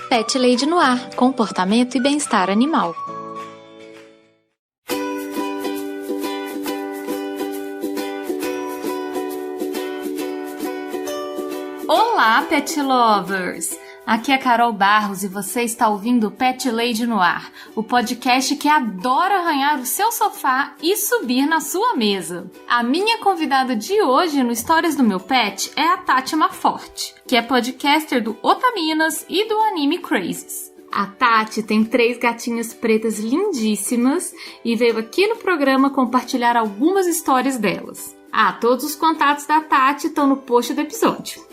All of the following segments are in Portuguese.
Pet Lady no Ar, comportamento e bem-estar animal. Olá, Pet Lovers! Aqui é Carol Barros e você está ouvindo o Pet Lady no Ar, o podcast que adora arranhar o seu sofá e subir na sua mesa. A minha convidada de hoje no Histórias do Meu Pet é a Tati Maforte, que é podcaster do Otaminas e do Anime Crazes. A Tati tem 3 gatinhas pretas lindíssimas e veio aqui no programa compartilhar algumas histórias delas. Todos os contatos da Tati estão no post do episódio.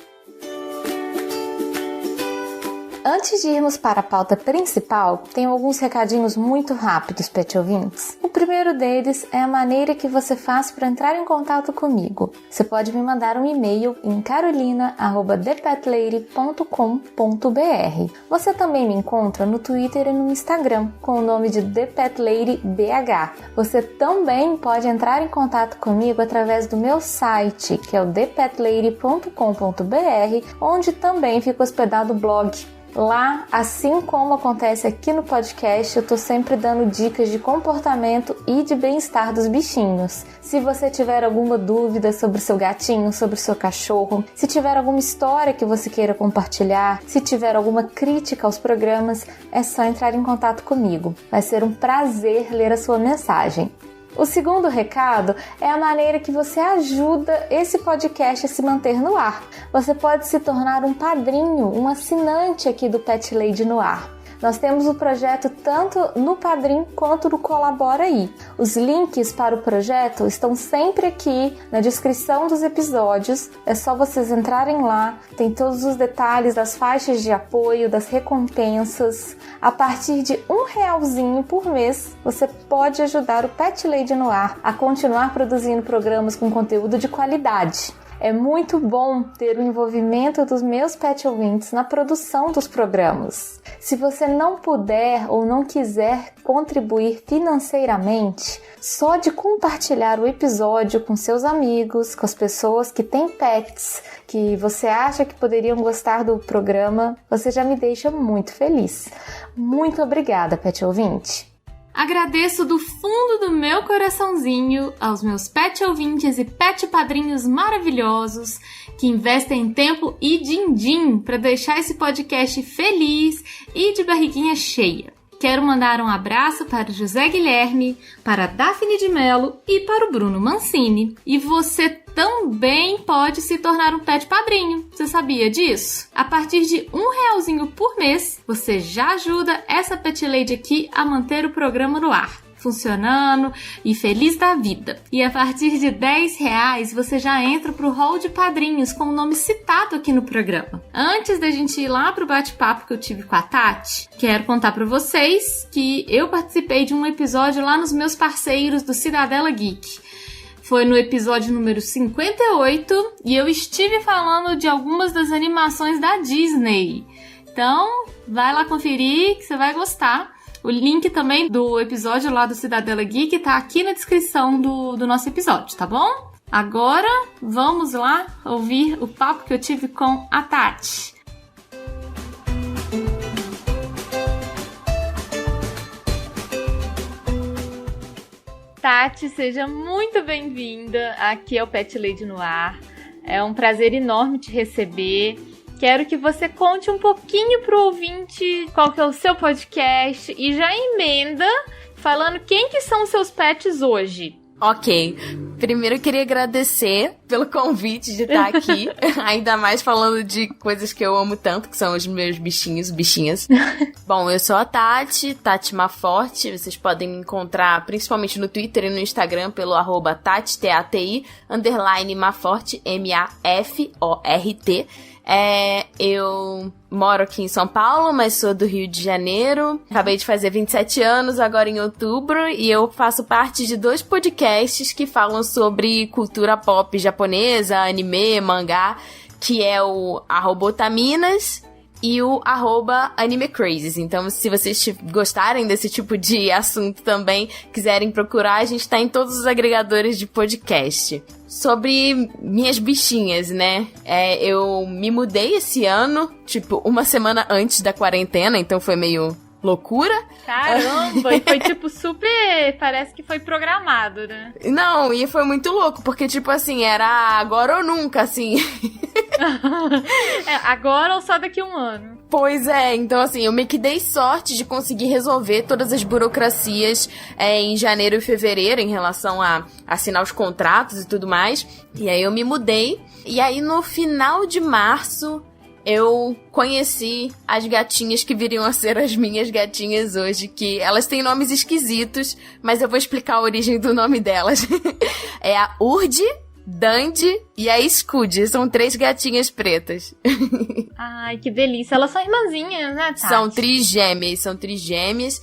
Antes de irmos para a pauta principal, tenho alguns recadinhos muito rápidos, pet ouvintes. O primeiro deles é a maneira que você faz para entrar em contato comigo. Você pode me mandar um e-mail em carolina@thepetlady.com.br. Você também me encontra no Twitter e no Instagram com o nome de ThePetLadyBH. Você também pode entrar em contato comigo através do meu site, que é o thepetlady.com.br, onde também fica hospedado o blog. Lá, assim como acontece aqui no podcast, eu tô sempre dando dicas de comportamento e de bem-estar dos bichinhos. Se você tiver alguma dúvida sobre o seu gatinho, sobre o seu cachorro, se tiver alguma história que você queira compartilhar, se tiver alguma crítica aos programas, é só entrar em contato comigo. Vai ser um prazer ler a sua mensagem. O segundo recado é a maneira que você ajuda esse podcast a se manter no ar. Você pode se tornar um padrinho, um assinante aqui do Pet Lady no Ar. Nós temos o projeto tanto no Padrim quanto no Colabora Aí. Os links para o projeto estão sempre aqui na descrição dos episódios. É só vocês entrarem lá, tem todos os detalhes das faixas de apoio, das recompensas. A partir de R$1 por mês, você pode ajudar o Pet Lady no Ar a continuar produzindo programas com conteúdo de qualidade. É muito bom ter o envolvimento dos meus pet ouvintes na produção dos programas. Se você não puder ou não quiser contribuir financeiramente, só de compartilhar o episódio com seus amigos, com as pessoas que têm pets, que você acha que poderiam gostar do programa, você já me deixa muito feliz. Muito obrigada, pet ouvinte! Agradeço do fundo do meu coraçãozinho aos meus pet ouvintes e pet padrinhos maravilhosos que investem tempo e din-din para deixar esse podcast feliz e de barriguinha cheia. Quero mandar um abraço para o José Guilherme, para a Daphne de Mello e para o Bruno Mancini. E você também pode se tornar um pet padrinho. Você sabia disso? A partir de R$1 por mês, você já ajuda essa Pet Lady aqui a manter o programa no ar, funcionando e feliz da vida. E a partir de R$10 você já entra pro hall de padrinhos com o nome citado aqui no programa. Antes da gente ir lá pro bate-papo que eu tive com a Tati, quero contar para vocês que eu participei de um episódio lá nos meus parceiros do Cidadela Geek. Foi no episódio número 58 e eu estive falando de algumas das animações da Disney. Então, vai lá conferir que você vai gostar. O link também do episódio lá do Cidadela Geek tá aqui na descrição do nosso episódio, tá bom? Agora, vamos lá ouvir o papo que eu tive com a Tati. Tati, seja muito bem-vinda aqui ao Pet Lady no Ar. É um prazer enorme te receber. Quero que você conte um pouquinho pro ouvinte qual que é o seu podcast e já emenda falando quem que são os seus pets hoje. Ok, primeiro eu queria agradecer pelo convite de estar aqui, ainda mais falando de coisas que eu amo tanto, que são os meus bichinhos, bichinhas. Bom, eu sou a Tati Maforte, vocês podem me encontrar principalmente no Twitter e no Instagram pelo @Tati, T-A-T-I, _Maforte, M-A-F-O-R-T. Eu moro aqui em São Paulo, mas sou do Rio de Janeiro. Acabei de fazer 27 anos agora em outubro e eu faço parte de 2 podcasts que falam sobre cultura pop japonesa, anime, mangá, que é o @Otaminas e o @AnimeCrazes. Então, se vocês gostarem desse tipo de assunto também, quiserem procurar, a gente tá em todos os agregadores de podcast. sobre minhas bichinhas, né? Eu me mudei esse ano, tipo, uma semana antes da quarentena, então foi meio loucura. Caramba, e foi tipo super, parece que foi programado, né? Não, e foi muito louco, porque tipo assim, era agora ou nunca, assim. Agora ou só daqui a um ano? Pois é, então assim, eu meio que dei sorte de conseguir resolver todas as burocracias em janeiro e fevereiro em relação a assinar os contratos e tudo mais. E aí eu me mudei, e aí no final de março eu conheci as gatinhas que viriam a ser as minhas gatinhas hoje, que elas têm nomes esquisitos, mas eu vou explicar a origem do nome delas. É a Urdi, Dandy e a Scud. São 3 gatinhas pretas. Ai, que delícia. Elas são irmãzinhas, né, Tati? São trigêmeas.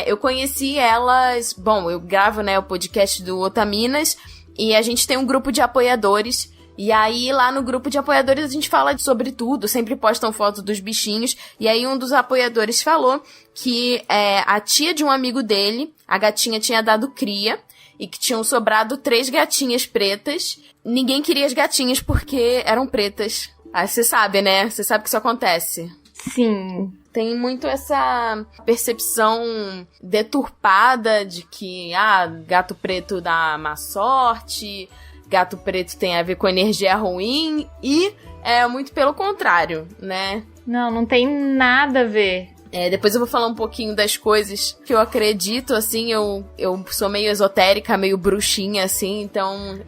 Eu conheci elas... Bom, eu gravo, né, o podcast do Otaminas, e a gente tem um grupo de apoiadores. E aí, lá no grupo de apoiadores, a gente fala sobre tudo, sempre postam fotos dos bichinhos. E aí, um dos apoiadores falou que a tia de um amigo dele, a gatinha tinha dado cria, e que tinham sobrado 3 gatinhas pretas. Ninguém queria as gatinhas porque eram pretas. Aí você sabe, né? Você sabe que isso acontece. Sim. Tem muito essa percepção deturpada de que, gato preto dá má sorte... Gato preto tem a ver com energia ruim, e é muito pelo contrário, né? Não tem nada a ver. Depois eu vou falar um pouquinho das coisas que eu acredito, assim, eu sou meio esotérica, meio bruxinha, assim, então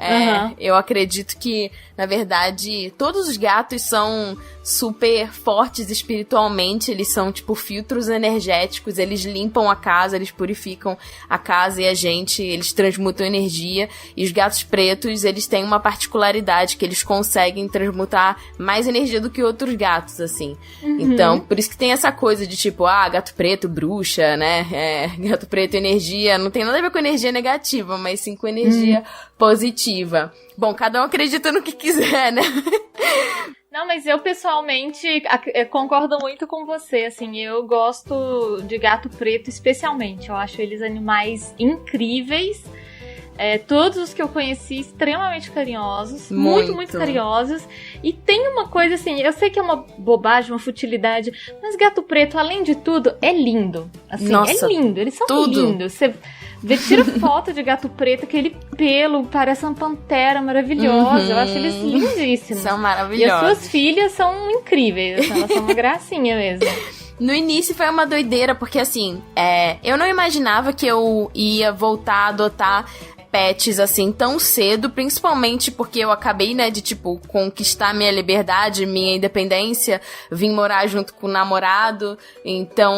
eu acredito que, na verdade, todos os gatos são super fortes espiritualmente, eles são, tipo, filtros energéticos, eles limpam a casa, eles purificam a casa e a gente, eles transmutam energia, e os gatos pretos, eles têm uma particularidade, que eles conseguem transmutar mais energia do que outros gatos, assim. Então, por isso que tem essa coisa de, tipo, gato preto, bruxa, né? Gato preto, energia. Não tem nada a ver com energia negativa, mas sim com energia positiva. Bom, cada um acredita no que quiser, né? Não, mas eu pessoalmente concordo muito com você, assim, eu gosto de gato preto especialmente. Eu acho eles animais incríveis. Todos os que eu conheci extremamente carinhosos, muito carinhosos, e tem uma coisa assim, eu sei que é uma bobagem, uma futilidade, mas gato preto, além de tudo, é lindo, assim. Nossa, é lindo, eles são lindos. Você tira foto de gato preto, aquele pelo parece uma pantera maravilhosa, eu acho eles lindíssimos. São maravilhosos. E as suas filhas são incríveis, assim, elas são uma gracinha mesmo. No início foi uma doideira, porque assim, eu não imaginava que eu ia voltar a adotar pets, assim, tão cedo, principalmente porque eu acabei, né, de, tipo, conquistar minha liberdade, minha independência, vim morar junto com o namorado, então,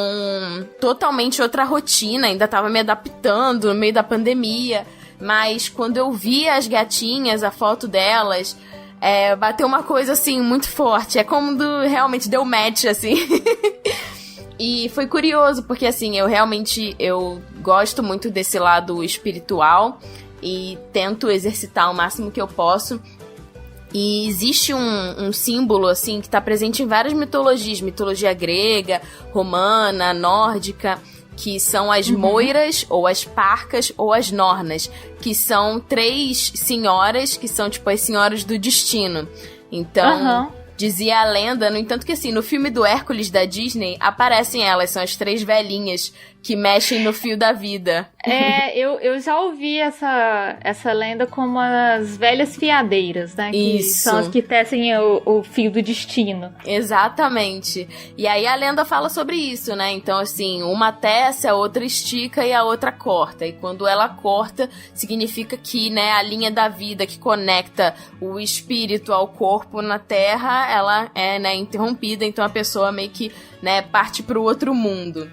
totalmente outra rotina, ainda tava me adaptando no meio da pandemia, mas quando eu vi as gatinhas, a foto delas, bateu uma coisa, assim, muito forte, como realmente deu match, assim. E foi curioso, porque, assim, eu gosto muito desse lado espiritual, e tento exercitar o máximo que eu posso. E existe um símbolo, assim, que está presente em várias mitologias. Mitologia grega, romana, nórdica, que são as moiras, ou as parcas, ou as nornas, que são 3 senhoras, que são, tipo, as senhoras do destino. Então... Dizia a lenda, no entanto que assim, no filme do Hércules da Disney, aparecem elas, são as 3 velhinhas que mexem no fio da vida. Eu já ouvi essa lenda como as velhas fiadeiras, né? Que são as que tecem o fio do destino. Exatamente. E aí a lenda fala sobre isso, né? Então assim, uma tece, a outra estica e a outra corta. E quando ela corta, significa que, né, a linha da vida que conecta o espírito ao corpo na Terra, ela é, né, interrompida. Então a pessoa meio que, né, parte pro outro mundo.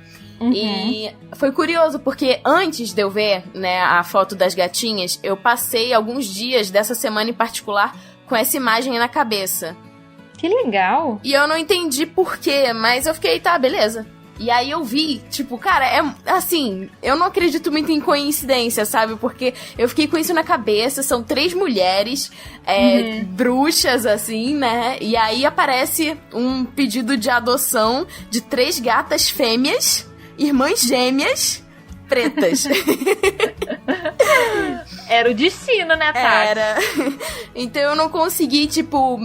E foi curioso, porque antes de eu ver, né, a foto das gatinhas, eu passei alguns dias dessa semana em particular com essa imagem na cabeça. Que legal! E eu não entendi por quê, mas eu fiquei, tá, beleza. E aí eu vi, tipo, cara, assim, eu não acredito muito em coincidência, sabe? Porque eu fiquei com isso na cabeça, são 3 mulheres, bruxas, assim, né? E aí aparece um pedido de adoção de 3 gatas fêmeas, irmãs gêmeas, pretas. Era o destino, né, Tati? Era. Então eu não consegui, tipo,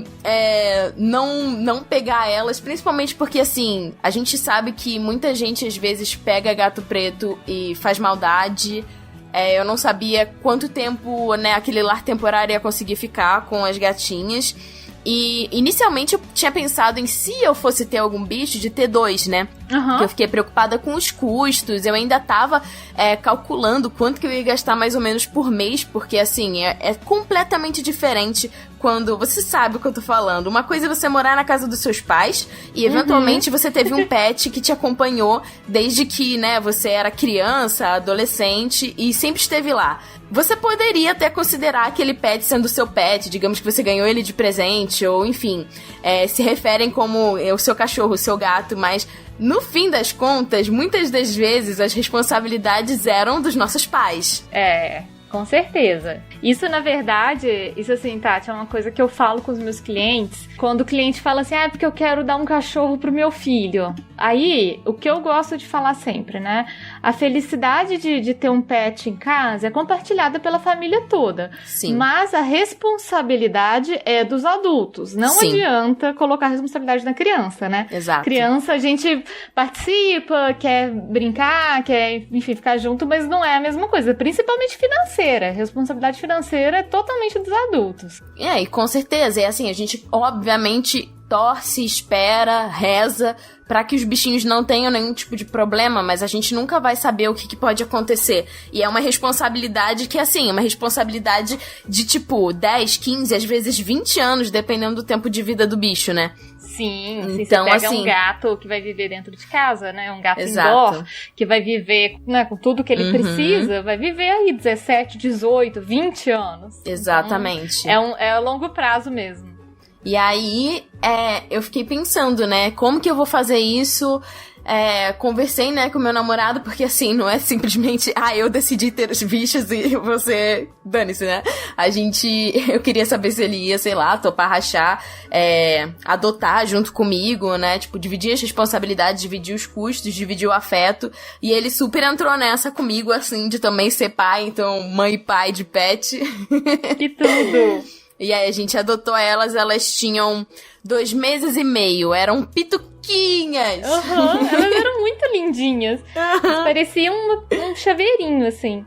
não pegar elas, principalmente porque, assim, a gente sabe que muita gente, às vezes, pega gato preto e faz maldade. Eu não sabia quanto tempo, né, aquele lar temporário ia conseguir ficar com as gatinhas. E, inicialmente, eu tinha pensado em, se eu fosse ter algum bicho, de ter 2, né? Porque eu fiquei preocupada com os custos. Eu ainda tava calculando quanto que eu ia gastar mais ou menos por mês, porque, assim, é completamente diferente quando você sabe o que eu tô falando. Uma coisa é você morar na casa dos seus pais e, eventualmente, você teve um pet que te acompanhou desde que, né, você era criança, adolescente e sempre esteve lá. Você poderia até considerar aquele pet sendo seu pet, digamos que você ganhou ele de presente, ou enfim, se referem como o seu cachorro, o seu gato, mas no fim das contas, muitas das vezes as responsabilidades eram dos nossos pais. Com certeza. Isso, na verdade, isso assim, Tati, é uma coisa que eu falo com os meus clientes. Quando o cliente fala assim, porque eu quero dar um cachorro pro meu filho. Aí, o que eu gosto de falar sempre, né? A felicidade de ter um pet em casa é compartilhada pela família toda. Sim. Mas a responsabilidade é dos adultos. Não Sim. adianta colocar a responsabilidade na criança, né? Exato. Criança, a gente participa, quer brincar, quer, enfim, ficar junto, mas não é a mesma coisa. Principalmente financeira. Responsabilidade financeira é totalmente dos adultos. E com certeza. E assim, a gente obviamente torce, espera, reza pra que os bichinhos não tenham nenhum tipo de problema, mas a gente nunca vai saber o que pode acontecer. E é uma responsabilidade que, assim, é uma responsabilidade de tipo 10, 15, às vezes 20 anos, dependendo do tempo de vida do bicho, né? Sim, então, você pega assim, um gato que vai viver dentro de casa, né? Um gato exato. indoor, que vai viver, né, com tudo que ele precisa, vai viver aí 17, 18, 20 anos. Exatamente. Então, é a longo prazo mesmo. E aí, eu fiquei pensando, né, como que eu vou fazer isso? Conversei, né, com meu namorado, porque assim, não é simplesmente, eu decidi ter os bichos e você, dane-se, né? Eu queria saber se ele ia, sei lá, topar rachar, adotar junto comigo, né? Tipo, dividir as responsabilidades, dividir os custos, dividir o afeto. E ele super entrou nessa comigo, assim, de também ser pai, então mãe e pai de pet. Que tudo! E aí a gente adotou elas tinham 2 meses e meio, eram pituquinhas. Elas eram muito lindinhas. Pareciam um chaveirinho, assim.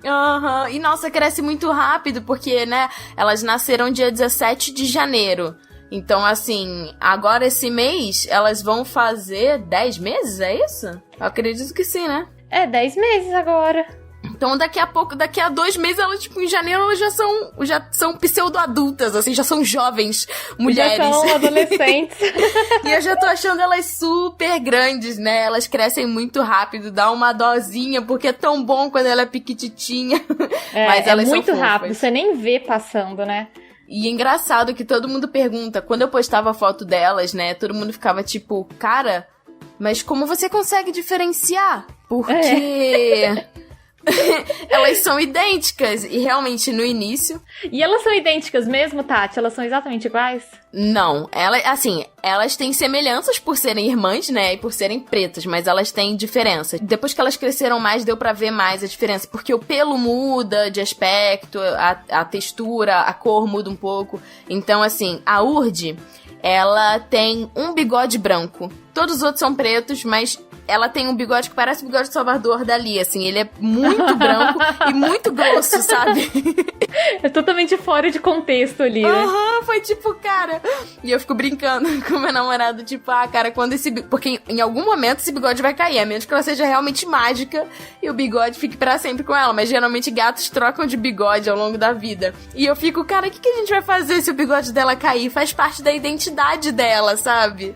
E nossa, cresce muito rápido, porque, né, elas nasceram dia 17 de janeiro. Então, assim, agora esse mês, elas vão fazer 10 meses, é isso? Eu acredito que sim, né? 10 meses agora. Então, daqui a 2 meses, elas, tipo, em janeiro, elas já são pseudo-adultas, assim, já são jovens mulheres. Já são adolescentes. E eu já tô achando elas super grandes, né? Elas crescem muito rápido, dá uma dosinha, porque é tão bom quando ela é piquititinha. Mas elas muito são fofas. rápido, você nem vê passando, né? E é engraçado que todo mundo pergunta, quando eu postava foto delas, né? Todo mundo ficava tipo, cara, mas como você consegue diferenciar? Porque... elas são idênticas, e realmente no início... E elas são idênticas mesmo, Tati? Elas são exatamente iguais? Não, elas têm semelhanças por serem irmãs, né, e por serem pretas, mas elas têm diferenças. Depois que elas cresceram mais, deu pra ver mais a diferença, porque o pelo muda de aspecto, a textura, a cor muda um pouco. Então, assim, a Urdi, ela tem um bigode branco. Todos os outros são pretos, mas... ela tem um bigode que parece o bigode de Salvador Dali, assim. Ele é muito branco e muito grosso, sabe? É totalmente fora de contexto ali, né? Foi tipo, cara... E eu fico brincando com meu namorado, tipo, cara, quando esse... Porque em algum momento esse bigode vai cair, a menos que ela seja realmente mágica e o bigode fique pra sempre com ela. Mas geralmente gatos trocam de bigode ao longo da vida. E eu fico, cara, o que a gente vai fazer se o bigode dela cair? Faz parte da identidade dela, sabe?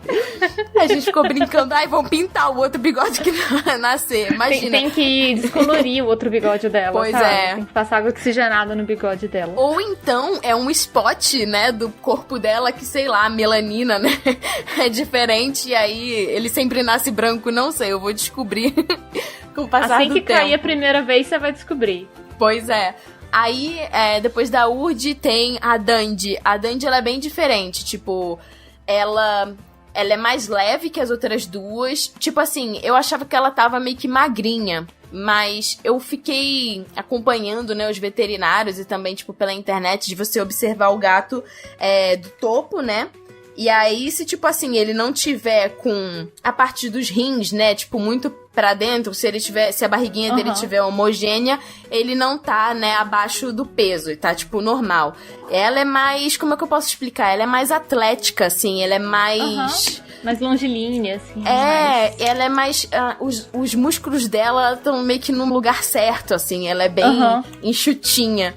A gente ficou brincando, vão pintar o outro bigode que nascer, imagina. Tem que descolorir o outro bigode dela, pois sabe? Tem que passar água oxigenada no bigode dela. Ou então é um spot, né, do corpo dela que, sei lá, a melanina, né, é diferente e aí ele sempre nasce branco, não sei, eu vou descobrir com o passar assim do que tempo. cair a primeira vez, você vai descobrir. Pois é. Aí, depois da Urdi, tem a Dandy. A Dandy, ela é bem diferente, tipo, ela é mais leve que as outras duas. Tipo assim, eu achava que ela tava meio que magrinha. Mas eu fiquei acompanhando, né, os veterinários e também, tipo, pela internet, de você observar o gato do topo, né? E aí, se, tipo assim, ele não tiver com a parte dos rins, né, tipo, muito pra dentro, se a barriguinha dele tiver homogênea, ele não tá, né, abaixo do peso, e tá, tipo, normal. Ela é mais, como é que eu posso explicar? Ela é mais atlética, assim, ela é mais... Mais longilínea, assim. Ela é mais... os músculos dela estão meio que no lugar certo, assim, ela é bem enxutinha.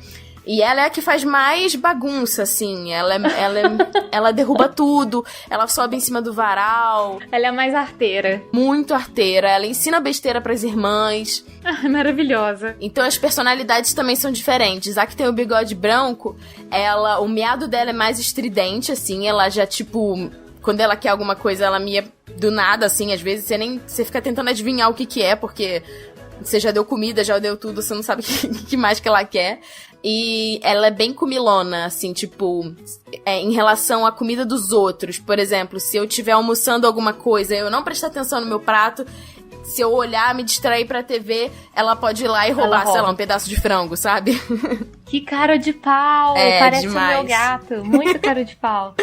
E ela é a que faz mais bagunça, assim. Ela derruba tudo. Ela sobe em cima do varal. Ela é mais arteira. Muito arteira. Ela ensina besteira pras irmãs. Maravilhosa. Então as personalidades também são diferentes. A que tem o bigode branco, o miado dela é mais estridente, assim. Ela já, tipo... Quando ela quer alguma coisa, ela mia do nada, assim. Às vezes você fica tentando adivinhar o que é, porque... Você já deu comida, já deu tudo, você não sabe o que mais que ela quer. E ela é bem comilona, assim, tipo... em relação à comida dos outros. Por exemplo, se eu estiver almoçando alguma coisa e eu não prestar atenção no meu prato... Se eu olhar, me distrair pra TV, ela pode ir lá e roubar, sei lá, um pedaço de frango, sabe? Que cara de pau! Parece demais. O meu gato. Muito cara de pau.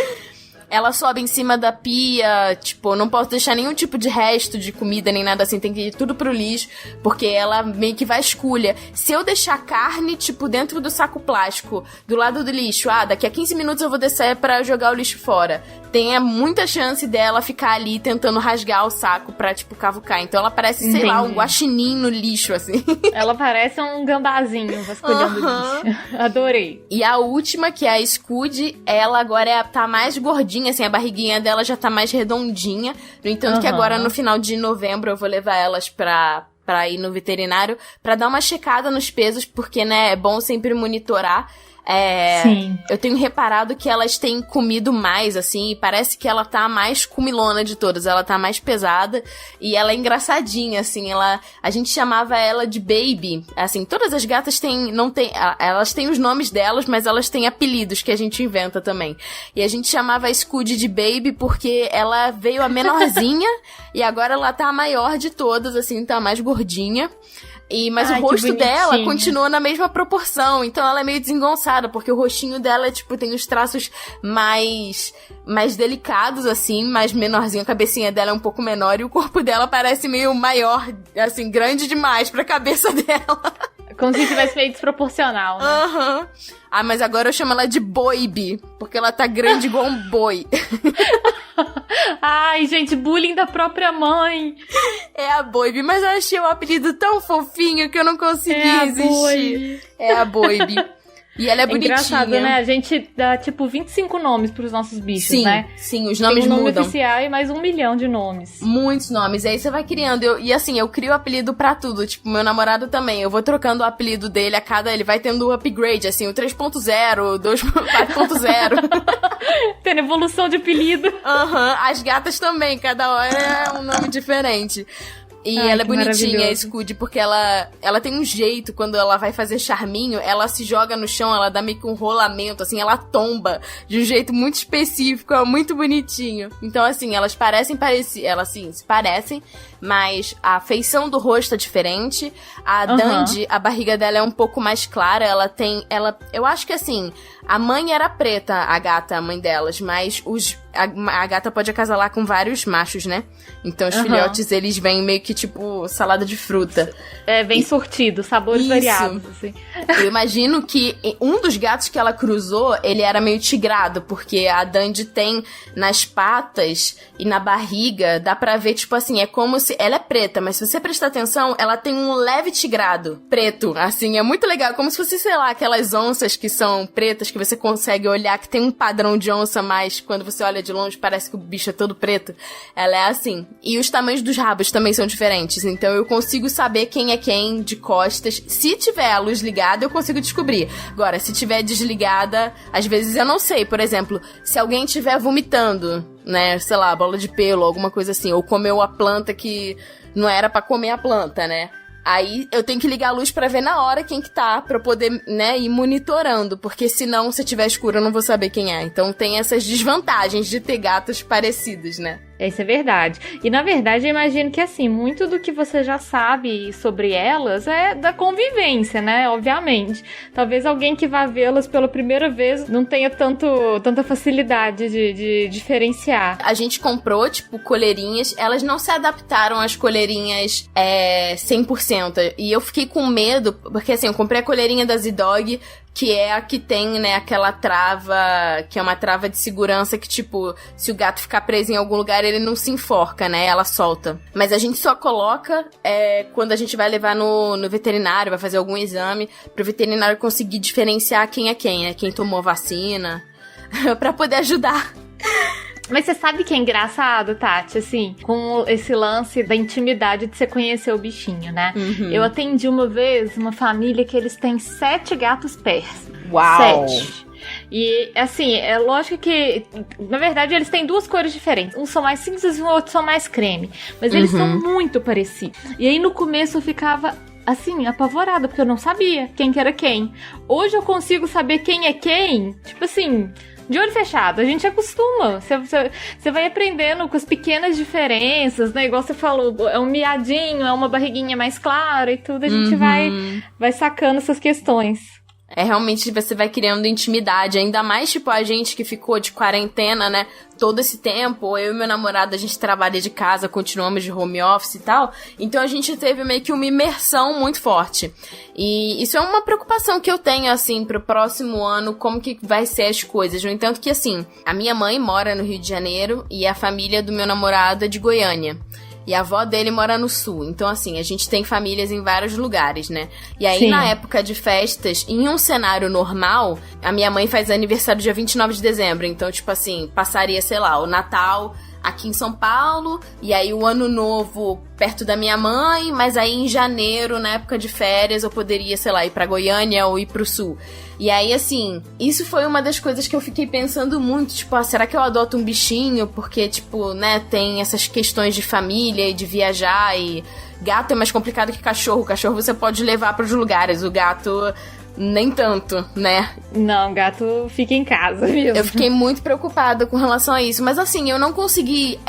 Ela sobe em cima da pia, tipo, eu não posso deixar nenhum tipo de resto de comida, nem nada assim, tem que ir tudo pro lixo, porque ela meio que vasculha. Se eu deixar carne, tipo, dentro do saco plástico, do lado do lixo, daqui a 15 minutos eu vou descer pra jogar o lixo fora. Tem muita chance dela ficar ali tentando rasgar o saco pra, tipo, cavucar. Então ela parece, sei lá, um guaxinim no lixo, assim. Ela parece um gambazinho vasculhando lixo. Adorei. E a última, que é a Scud, ela agora tá mais gordinha, assim, a barriguinha dela já tá mais redondinha. No entanto que agora, no final de novembro, eu vou levar elas pra ir no veterinário pra dar uma checada nos pesos, porque, né, é bom sempre monitorar. Sim. Eu tenho reparado que elas têm comido mais, assim, e parece que ela tá a mais comilona de todas. Ela tá mais pesada e ela é engraçadinha, assim. A gente chamava ela de Baby. Assim, todas as gatas elas têm os nomes delas, mas elas têm apelidos que a gente inventa também. E a gente chamava a Scud de Baby porque ela veio a menorzinha e agora ela tá a maior de todas, assim, tá a mais gordinha. Mas o rosto dela continua na mesma proporção, então ela é meio desengonçada, porque o rostinho dela, tipo, tem os traços mais delicados, assim, mais menorzinho, a cabecinha dela é um pouco menor, e o corpo dela parece meio maior, assim, grande demais pra cabeça dela. Como se tivesse meio desproporcional, né? Mas agora eu chamo ela de Boibi, porque ela tá grande igual um boi. Ai, gente, bullying da própria mãe. É a Boibi, mas eu achei o apelido tão fofinho que eu não consegui resistir. É a Boibi. E ela é bonitinha. Engraçado, né? A gente dá, tipo, 25 nomes pros nossos bichos, né? Sim, os nomes mudam. Tem um nome oficial e mais 1 milhão de nomes. Muitos nomes. E aí você vai criando. E assim, eu crio apelido pra tudo. Tipo, meu namorado também. Eu vou trocando o apelido dele ele vai tendo upgrade, assim, o 3.0, o 4.0. Tendo evolução de apelido. As gatas também. Cada hora é um nome diferente. E ela é bonitinha, a Scud, porque ela tem um jeito, quando ela vai fazer charminho, ela se joga no chão, ela dá meio que um rolamento, assim, ela tomba de um jeito muito específico, é muito bonitinho. Então, assim, elas se parecem, mas a feição do rosto é diferente. A Dandy, a barriga dela é um pouco mais clara, eu acho que, assim, a mãe era preta, a mãe delas, mas a gata pode acasalar com vários machos, né? Então os filhotes, eles vêm meio que tipo salada de fruta. Vem sortido, sabores variados, assim. Eu imagino que um dos gatos que ela cruzou, ele era meio tigrado, porque a Dandy tem nas patas e na barriga, dá pra ver, tipo assim, é como se... Ela é preta, mas se você prestar atenção, ela tem um leve tigrado preto, assim, é muito legal, como se fosse, sei lá, aquelas onças que são pretas, que você consegue olhar, que tem um padrão de onça, mas quando você olha de longe parece que o bicho é todo preto. Ela é assim. E os tamanhos dos rabos também são diferentes, então eu consigo saber quem é quem de costas. Se tiver a luz ligada, eu consigo descobrir. Agora, se tiver desligada, às vezes eu não sei. Por exemplo, se alguém estiver vomitando, né, sei lá, bola de pelo, alguma coisa assim, ou comeu a planta que não era pra comer a planta, né? Aí eu tenho que ligar a luz pra ver na hora quem que tá, pra eu poder, né, ir monitorando, porque senão, se tiver escuro, eu não vou saber quem é. Então tem essas desvantagens de ter gatos parecidos, né? Isso é verdade. E na verdade eu imagino que assim, muito do que você já sabe sobre elas é da convivência, né? Obviamente. Talvez alguém que vá vê-las pela primeira vez não tenha tanta facilidade de diferenciar. A gente comprou, tipo, coleirinhas. Elas não se adaptaram às coleirinhas 100%. E eu fiquei com medo, porque assim, eu comprei a coleirinha da Z-Dog, que é a que tem, né, aquela trava, que é uma trava de segurança que, tipo, se o gato ficar preso em algum lugar, ele não se enforca, né, ela solta. Mas a gente só coloca quando a gente vai levar no veterinário, vai fazer algum exame, pro veterinário conseguir diferenciar quem é quem, né, quem tomou vacina, pra poder ajudar. Mas você sabe que é engraçado, Tati, assim, com esse lance da intimidade de você conhecer o bichinho, né? Uhum. Eu atendi uma vez uma família que eles têm 7 gatos pers. Uau! 7. E, assim, é lógico que, na verdade, eles têm 2 cores diferentes. Um são mais cinzas e o outro são mais creme. Mas eles são muito parecidos. E aí, no começo, eu ficava... assim, apavorada, porque eu não sabia quem que era quem. Hoje eu consigo saber quem é quem, tipo assim, de olho fechado. A gente acostuma. Você vai aprendendo com as pequenas diferenças, né? Igual você falou, é um miadinho, é uma barriguinha mais clara e tudo. A gente vai sacando essas questões. Realmente você vai criando intimidade, ainda mais, tipo, a gente que ficou de quarentena, né, todo esse tempo, eu e meu namorado, a gente trabalha de casa, continuamos de home office e tal, então a gente teve meio que uma imersão muito forte, e isso é uma preocupação que eu tenho, assim, pro próximo ano, como que vai ser as coisas, no entanto que, assim, a minha mãe mora no Rio de Janeiro, e a família do meu namorado é de Goiânia. E a avó dele mora no sul. Então, assim, a gente tem famílias em vários lugares, né? E aí, na época de festas, em um cenário normal, a minha mãe faz aniversário dia 29 de dezembro. Então, tipo assim, passaria, sei lá, o Natal aqui em São Paulo, e aí o Ano Novo perto da minha mãe, mas aí em janeiro, na época de férias, eu poderia, sei lá, ir pra Goiânia ou ir pro sul. E aí, assim, isso foi uma das coisas que eu fiquei pensando muito, tipo, será que eu adoto um bichinho? Porque, tipo, né, tem essas questões de família e de viajar, e gato é mais complicado que cachorro. Cachorro você pode levar pros lugares, o gato... nem tanto, né? Não, gato fica em casa mesmo. Eu fiquei muito preocupada com relação a isso. Mas assim, eu não consegui,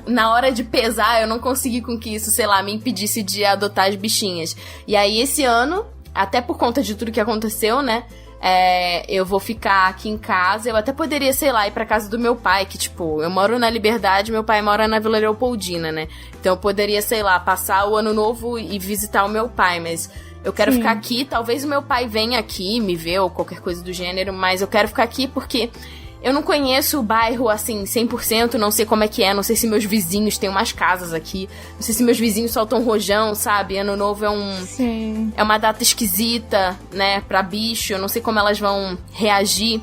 na hora de pesar, eu não consegui com que isso, sei lá, me impedisse de adotar as bichinhas. E aí, esse ano, até por conta de tudo que aconteceu, né? Eu vou ficar aqui em casa. Eu até poderia, sei lá, ir pra casa do meu pai, que, tipo, eu moro na Liberdade, meu pai mora na Vila Leopoldina, né? Então eu poderia, sei lá, passar o Ano Novo e visitar o meu pai, mas... eu quero ficar aqui, talvez o meu pai venha aqui me ver ou qualquer coisa do gênero, mas eu quero ficar aqui porque eu não conheço o bairro, assim, 100%, não sei como é que é, não sei se meus vizinhos têm umas casas aqui, não sei se meus vizinhos soltam rojão, sabe? Ano Novo é uma data esquisita, né, pra bicho, eu não sei como elas vão reagir.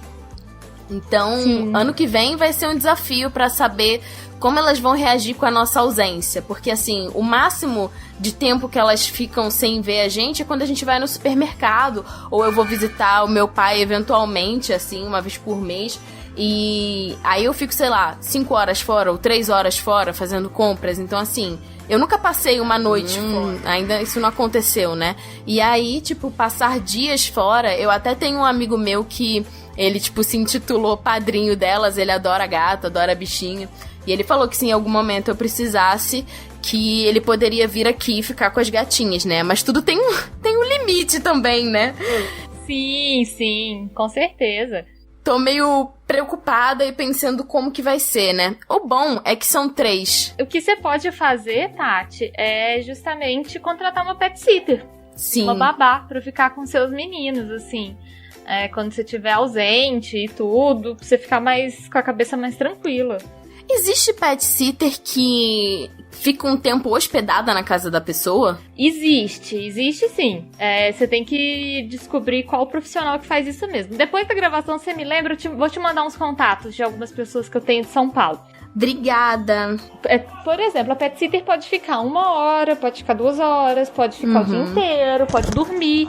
Então, ano que vem vai ser um desafio pra saber como elas vão reagir com a nossa ausência. Porque, assim, o máximo de tempo que elas ficam sem ver a gente é quando a gente vai no supermercado. Ou eu vou visitar o meu pai eventualmente, assim, uma vez por mês. E aí eu fico, sei lá, 5 horas fora ou 3 horas fora fazendo compras. Então, assim, eu nunca passei uma noite fora. Ainda isso não aconteceu, né? E aí, tipo, passar dias fora... eu até tenho um amigo meu que... ele, tipo, se intitulou padrinho delas. Ele adora gato, adora bichinho. E ele falou que se em algum momento eu precisasse, que ele poderia vir aqui e ficar com as gatinhas, né? Mas tudo tem um limite também, né? Sim, com certeza. Tô meio preocupada e pensando como que vai ser, né? O bom é que são 3. O que você pode fazer, Tati, é justamente contratar uma pet sitter. Sim. Uma babá pra ficar com seus meninos, assim. Quando você estiver ausente e tudo, pra você ficar com a cabeça mais tranquila. Existe pet sitter que fica um tempo hospedada na casa da pessoa? Existe sim. Você tem que descobrir qual profissional que faz isso mesmo. Depois da gravação, você me lembra, vou te mandar uns contatos de algumas pessoas que eu tenho de São Paulo. Obrigada. Por exemplo, a pet sitter pode ficar 1 hora, pode ficar 2 horas, pode ficar o dia inteiro, pode dormir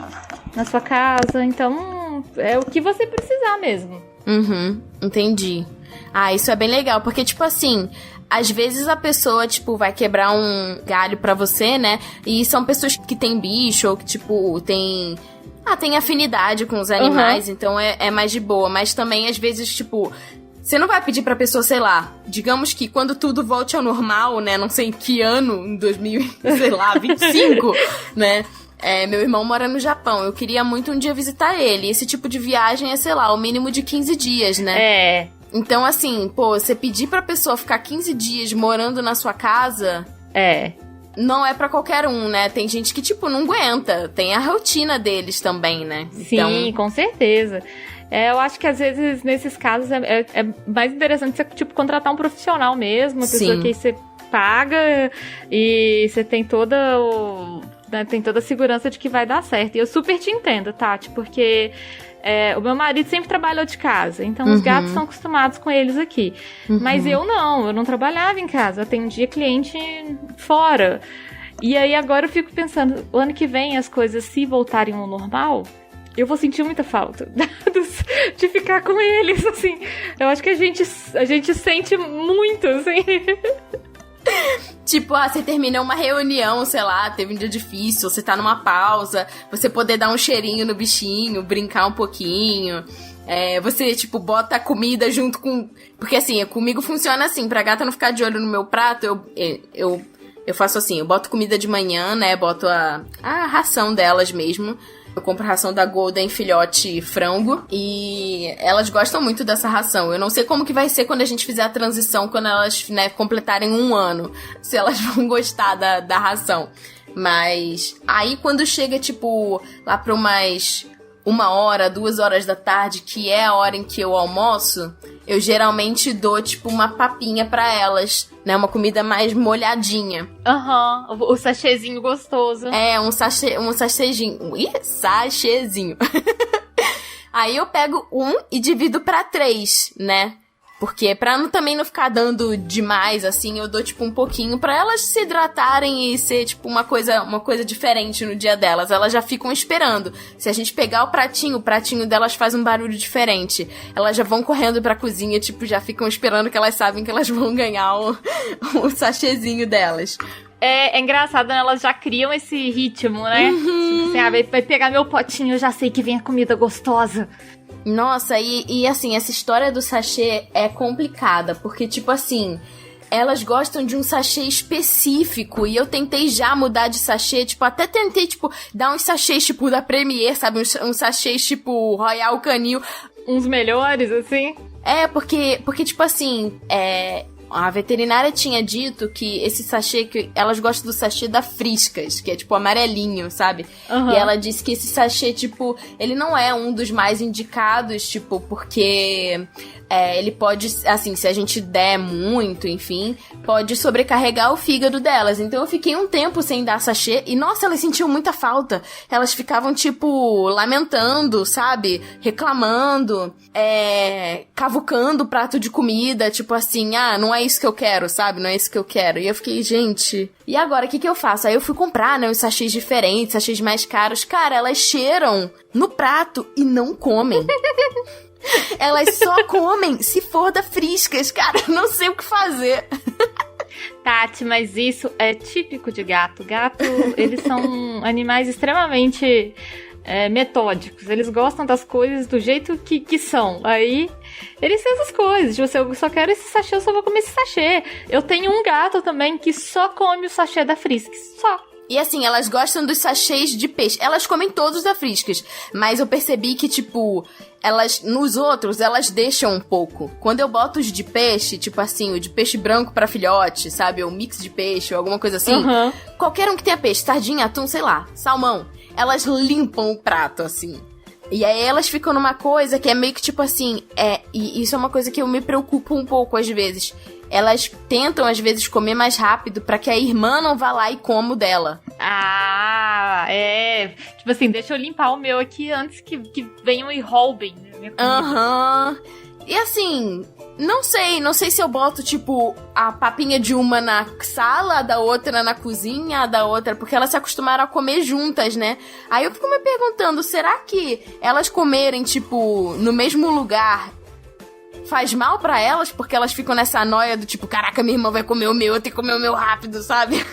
na sua casa. Então, é o que você precisar mesmo. Entendi. Ah, isso é bem legal, porque, tipo assim, às vezes a pessoa, tipo, vai quebrar um galho pra você, né? E são pessoas que têm bicho ou que, tipo, tem afinidade com os animais, então é mais de boa. Mas também, às vezes, tipo, você não vai pedir pra pessoa, sei lá, digamos que quando tudo volte ao normal, né, não sei em que ano, em 2025, né, meu irmão mora no Japão, eu queria muito um dia visitar ele, esse tipo de viagem é, sei lá, o mínimo de 15 dias, né? Então, assim, você pedir pra pessoa ficar 15 dias morando na sua casa... Não é pra qualquer um, né? Tem gente que, tipo, não aguenta. Tem a rotina deles também, né? Sim, com certeza. Eu acho que às vezes, nesses casos, é mais interessante você, tipo, contratar um profissional mesmo. Uma pessoa que você paga e você tem toda a segurança de que vai dar certo. E eu super te entendo, Tati, porque... o meu marido sempre trabalhou de casa, então os gatos são acostumados com eles aqui. Mas eu não trabalhava em casa, eu atendia cliente fora. E aí agora eu fico pensando, o ano que vem as coisas se voltarem ao normal, eu vou sentir muita falta de ficar com eles, assim. Eu acho que a gente sente muito, assim... Tipo, você termina uma reunião, sei lá, teve um dia difícil, você tá numa pausa, você poder dar um cheirinho no bichinho, brincar um pouquinho. Você, tipo, bota a comida junto com... Porque, assim, comigo funciona assim, pra gata não ficar de olho no meu prato, eu faço assim, eu boto comida de manhã, né, boto a ração delas mesmo. Eu compro ração da Golden filhote frango e elas gostam muito dessa ração. Eu não sei como que vai ser quando a gente fizer a transição, quando elas, né, completarem 1 ano, se elas vão gostar da ração. Mas aí quando chega, tipo, lá pra umas 1h, 2h da tarde, que é a hora em que eu almoço, eu geralmente dou, tipo, uma papinha pra elas, né? Uma comida mais molhadinha. O sachêzinho gostoso. Um sachêzinho. Sachêzinho. Aí eu pego e divido pra 3, né? Porque também não ficar dando demais, assim, eu dou, tipo, um pouquinho pra elas se hidratarem e ser, tipo, uma coisa diferente no dia delas. Elas já ficam esperando. Se a gente pegar o pratinho delas faz um barulho diferente. Elas já vão correndo pra cozinha, tipo, já ficam esperando, que elas sabem que elas vão ganhar o sachêzinho delas. É engraçado, né? Elas já criam esse ritmo, né? Tipo assim, vai pegar meu potinho, eu já sei que vem a comida gostosa. Nossa, e assim, essa história do sachê é complicada, porque, tipo assim, elas gostam de um sachê específico, e eu tentei já mudar de sachê, tipo, até tentei, tipo, dar uns sachês, tipo, da Premier, sabe, uns sachês, tipo, Royal Canin. Uns melhores, assim? Porque tipo assim, a veterinária tinha dito que esse sachê, que elas gostam do sachê da Friscas, que é tipo amarelinho, sabe? E ela disse que esse sachê, tipo, ele não é um dos mais indicados, tipo, porque ele pode, assim, se a gente der muito, enfim, pode sobrecarregar o fígado delas. Então eu fiquei um tempo sem dar sachê e, nossa, elas sentiam muita falta. Elas ficavam, tipo, lamentando, sabe? Reclamando, cavucando o prato de comida, tipo assim, não é isso que eu quero, sabe? Não é isso que eu quero. E eu fiquei, gente, e agora o que eu faço? Aí eu fui comprar, né, os sachês diferentes, sachês mais caros. Cara, elas cheiram no prato e não comem. Elas só comem se for da Friscas. Cara, eu não sei o que fazer. Tati, mas isso é típico de gato. Gato, eles são animais extremamente metódicos. Eles gostam das coisas do jeito que são. Aí, eles fazem as coisas. Tipo, se eu só quero esse sachê, eu só vou comer esse sachê. Eu tenho um gato também que só come o sachê da Friscas. Só. E assim, elas gostam dos sachês de peixe. Elas comem todos da Friscas. Mas eu percebi que, tipo, nos outros, elas deixam um pouco. Quando eu boto os de peixe, tipo assim, o de peixe branco pra filhote, sabe? Ou mix de peixe, ou alguma coisa assim. Qualquer um que tenha peixe, sardinha, atum, sei lá, salmão. Elas limpam o prato, assim. E aí elas ficam numa coisa que é meio que tipo assim, e isso é uma coisa que eu me preocupo um pouco às vezes. Elas tentam às vezes comer mais rápido pra que a irmã não vá lá e coma o dela. Tipo assim, deixa eu limpar o meu aqui antes que venham e roubem minha comida. E assim, não sei se eu boto, tipo, a papinha de uma na sala, a da outra na cozinha, a da outra, porque elas se acostumaram a comer juntas, né? Aí eu fico me perguntando, será que elas comerem, tipo, no mesmo lugar faz mal pra elas, porque elas ficam nessa noia do tipo, caraca, minha irmã vai comer o meu, eu tenho que comer o meu rápido, sabe?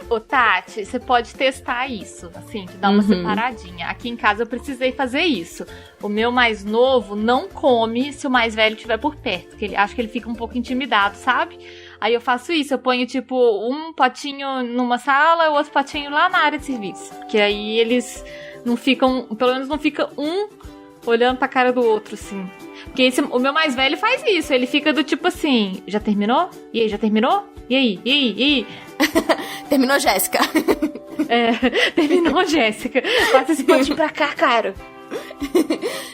Ô, Tati, você pode testar isso, assim, de dar uma separadinha. Aqui em casa eu precisei fazer isso. O meu mais novo não come se o mais velho estiver por perto, porque acho que ele fica um pouco intimidado, sabe? Aí eu faço isso, eu ponho, tipo, um potinho numa sala e o outro potinho lá na área de serviço. Porque aí eles não ficam, pelo menos não fica um olhando pra cara do outro, assim. Porque o meu mais velho faz isso, ele fica do tipo assim, já terminou? E aí, já terminou? E aí? E aí? E aí? Terminou, Jéssica. Terminou, Jéssica. Passa esse potinho pra cá, cara.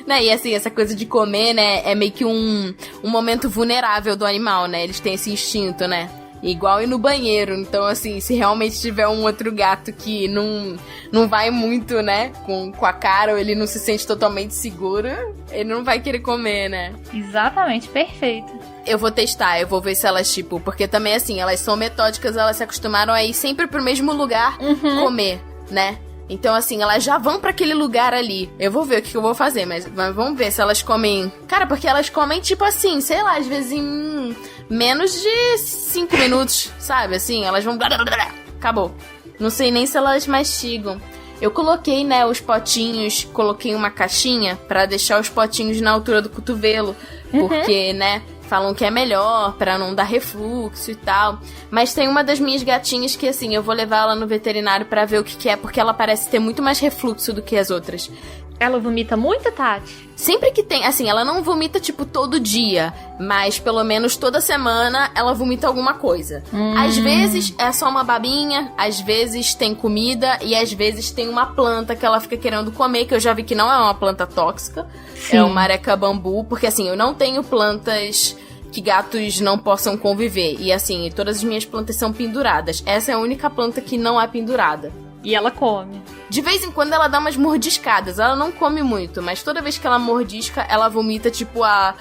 Né, e assim, essa coisa de comer, né, é meio que um momento vulnerável do animal, né? Eles têm esse instinto, né? Igual ir no banheiro. Então, assim, se realmente tiver um outro gato que não vai muito, né, com a cara, ou ele não se sente totalmente seguro, ele não vai querer comer, né? Exatamente, perfeito. Eu vou testar, eu vou ver se elas, tipo... Porque também, assim, elas são metódicas, elas se acostumaram a ir sempre pro mesmo lugar comer, né? Então, assim, elas já vão pra aquele lugar ali. Eu vou ver o que eu vou fazer, mas vamos ver se elas comem... Cara, porque elas comem, tipo assim, sei lá, às vezes em menos de 5 minutos, sabe? Assim, elas vão... Acabou. Não sei nem se elas mastigam. Eu coloquei, né, os potinhos, coloquei uma caixinha pra deixar os potinhos na altura do cotovelo. Porque, né... Falam que é melhor pra não dar refluxo e tal. Mas tem uma das minhas gatinhas que, assim, eu vou levar ela no veterinário pra ver o que é, porque ela parece ter muito mais refluxo do que as outras. Ela vomita muito, Tati? Sempre que tem, assim, ela não vomita, tipo, todo dia, mas pelo menos toda semana ela vomita alguma coisa. Às vezes é só uma babinha, às vezes tem comida e às vezes tem uma planta que ela fica querendo comer, que eu já vi que não é uma planta tóxica. Sim. É uma areca bambu, porque assim, eu não tenho plantas que gatos não possam conviver. E assim, todas as minhas plantas são penduradas. Essa é a única planta que não é pendurada. E ela come. De vez em quando ela dá umas mordiscadas. Ela não come muito, mas toda vez que ela mordisca, ela vomita, tipo, a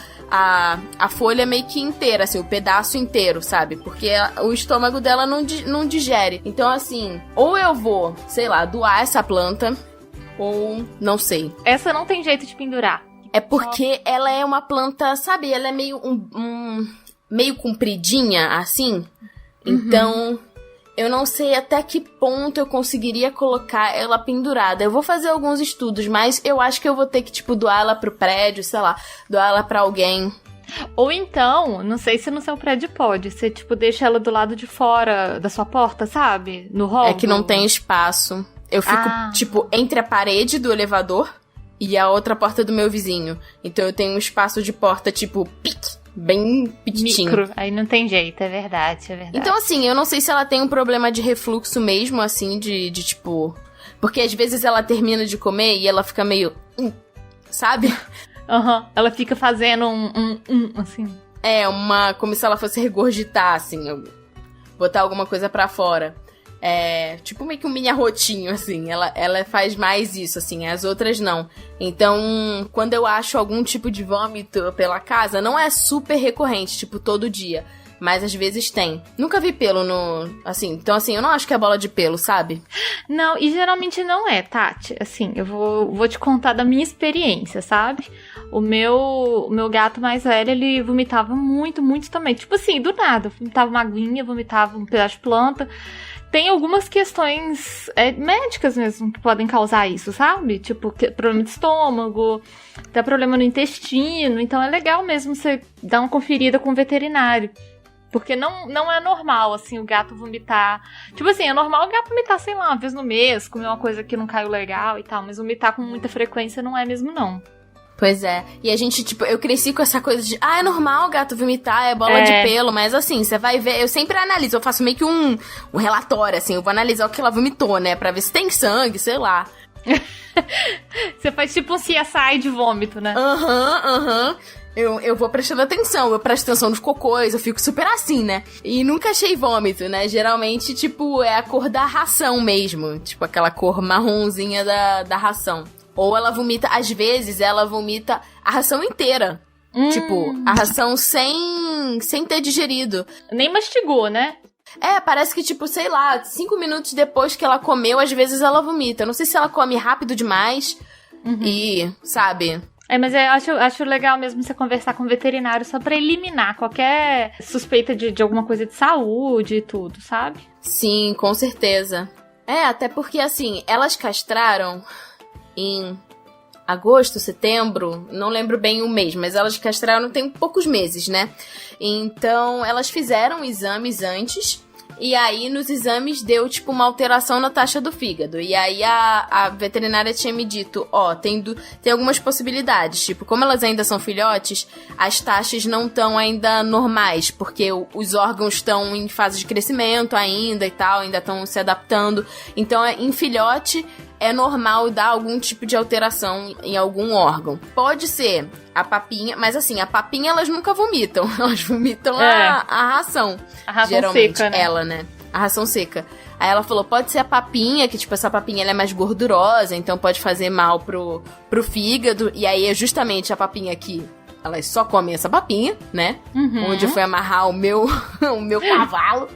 folha meio que inteira, assim, o pedaço inteiro, sabe? Porque o estômago dela não digere. Então, assim, ou eu vou, sei lá, doar essa planta, ou não sei. Essa não tem jeito de pendurar. É porque ela é uma planta, sabe? Ela é meio meio compridinha, assim. Então... Eu não sei até que ponto eu conseguiria colocar ela pendurada. Eu vou fazer alguns estudos, mas eu acho que eu vou ter que, tipo, doar ela pro prédio, sei lá, doar ela pra alguém. Ou então, não sei se no seu prédio pode, você, tipo, deixa ela do lado de fora da sua porta, sabe? No hall. É que não tem espaço. Eu fico, tipo, entre a parede do elevador e a outra porta do meu vizinho. Então eu tenho um espaço de porta, tipo, bem petitinho. Micro, aí não tem jeito, é verdade. Então, assim, eu não sei se ela tem um problema de refluxo mesmo, assim, de tipo... Porque às vezes ela termina de comer e ela fica meio... sabe? Ela fica fazendo assim. É, como se ela fosse regurgitar, assim, botar alguma coisa pra fora. É, tipo meio que um mini arrotinho, assim. Ela faz mais isso, assim, as outras não. Então, quando eu acho algum tipo de vômito pela casa, não é super recorrente, tipo, todo dia. Mas às vezes tem. Nunca vi pelo assim, então assim, eu não acho que é bola de pelo, sabe? Não, e geralmente não é, Tati. Assim, eu vou te contar da minha experiência, sabe? O meu gato mais velho, ele vomitava muito, muito também. Tipo assim, do nada. Vomitava uma aguinha, vomitava um pedaço de planta. Tem algumas questões médicas mesmo que podem causar isso, sabe? Tipo, problema de estômago, até problema no intestino. Então é legal mesmo você dar uma conferida com o veterinário. Porque não é normal, assim, o gato vomitar. Tipo assim, é normal o gato vomitar, sei lá, uma vez no mês, comer uma coisa que não caiu legal e tal. Mas vomitar com muita frequência não é mesmo, não. Pois é. E a gente, tipo, eu cresci com essa coisa de... é normal o gato vomitar, é bola de pelo. Mas assim, você vai ver... Eu sempre analiso, eu faço meio que um relatório, assim. Eu vou analisar o que ela vomitou, né? Pra ver se tem sangue, sei lá. Você faz tipo um CSI de vômito, né? Eu vou prestando atenção, eu presto atenção nos cocôs, eu fico super assim, né? E nunca achei vômito, né? Geralmente, tipo, é a cor da ração mesmo. Tipo, aquela cor marronzinha da ração. Ou ela vomita, às vezes, ela vomita a ração inteira. Tipo, a ração sem ter digerido. Nem mastigou, né? É, parece que, tipo, sei lá, 5 minutos depois que ela comeu, às vezes ela vomita. Eu não sei se ela come rápido demais e, sabe, Mas eu acho legal mesmo você conversar com o veterinário só pra eliminar qualquer suspeita de alguma coisa de saúde e tudo, sabe? Sim, com certeza. Até porque, assim, elas castraram em agosto, setembro, não lembro bem o mês, mas elas castraram tem poucos meses, né? Então, elas fizeram exames antes. E aí, nos exames, deu, tipo, uma alteração na taxa do fígado. E aí, a veterinária tinha me dito, tem algumas possibilidades. Tipo, como elas ainda são filhotes, as taxas não estão ainda normais, porque os órgãos estão em fase de crescimento ainda e tal, ainda estão se adaptando. Então, em filhote, é normal dar algum tipo de alteração em algum órgão. Pode ser a papinha, mas assim, a papinha elas nunca vomitam. Elas vomitam a ração. A ração geralmente, seca, né? ela, né? A ração seca. Aí ela falou, pode ser a papinha, que tipo, essa papinha ela é mais gordurosa, então pode fazer mal pro fígado. E aí é justamente a papinha que elas só comem essa papinha, né? Uhum. Onde eu fui amarrar o meu cavalo.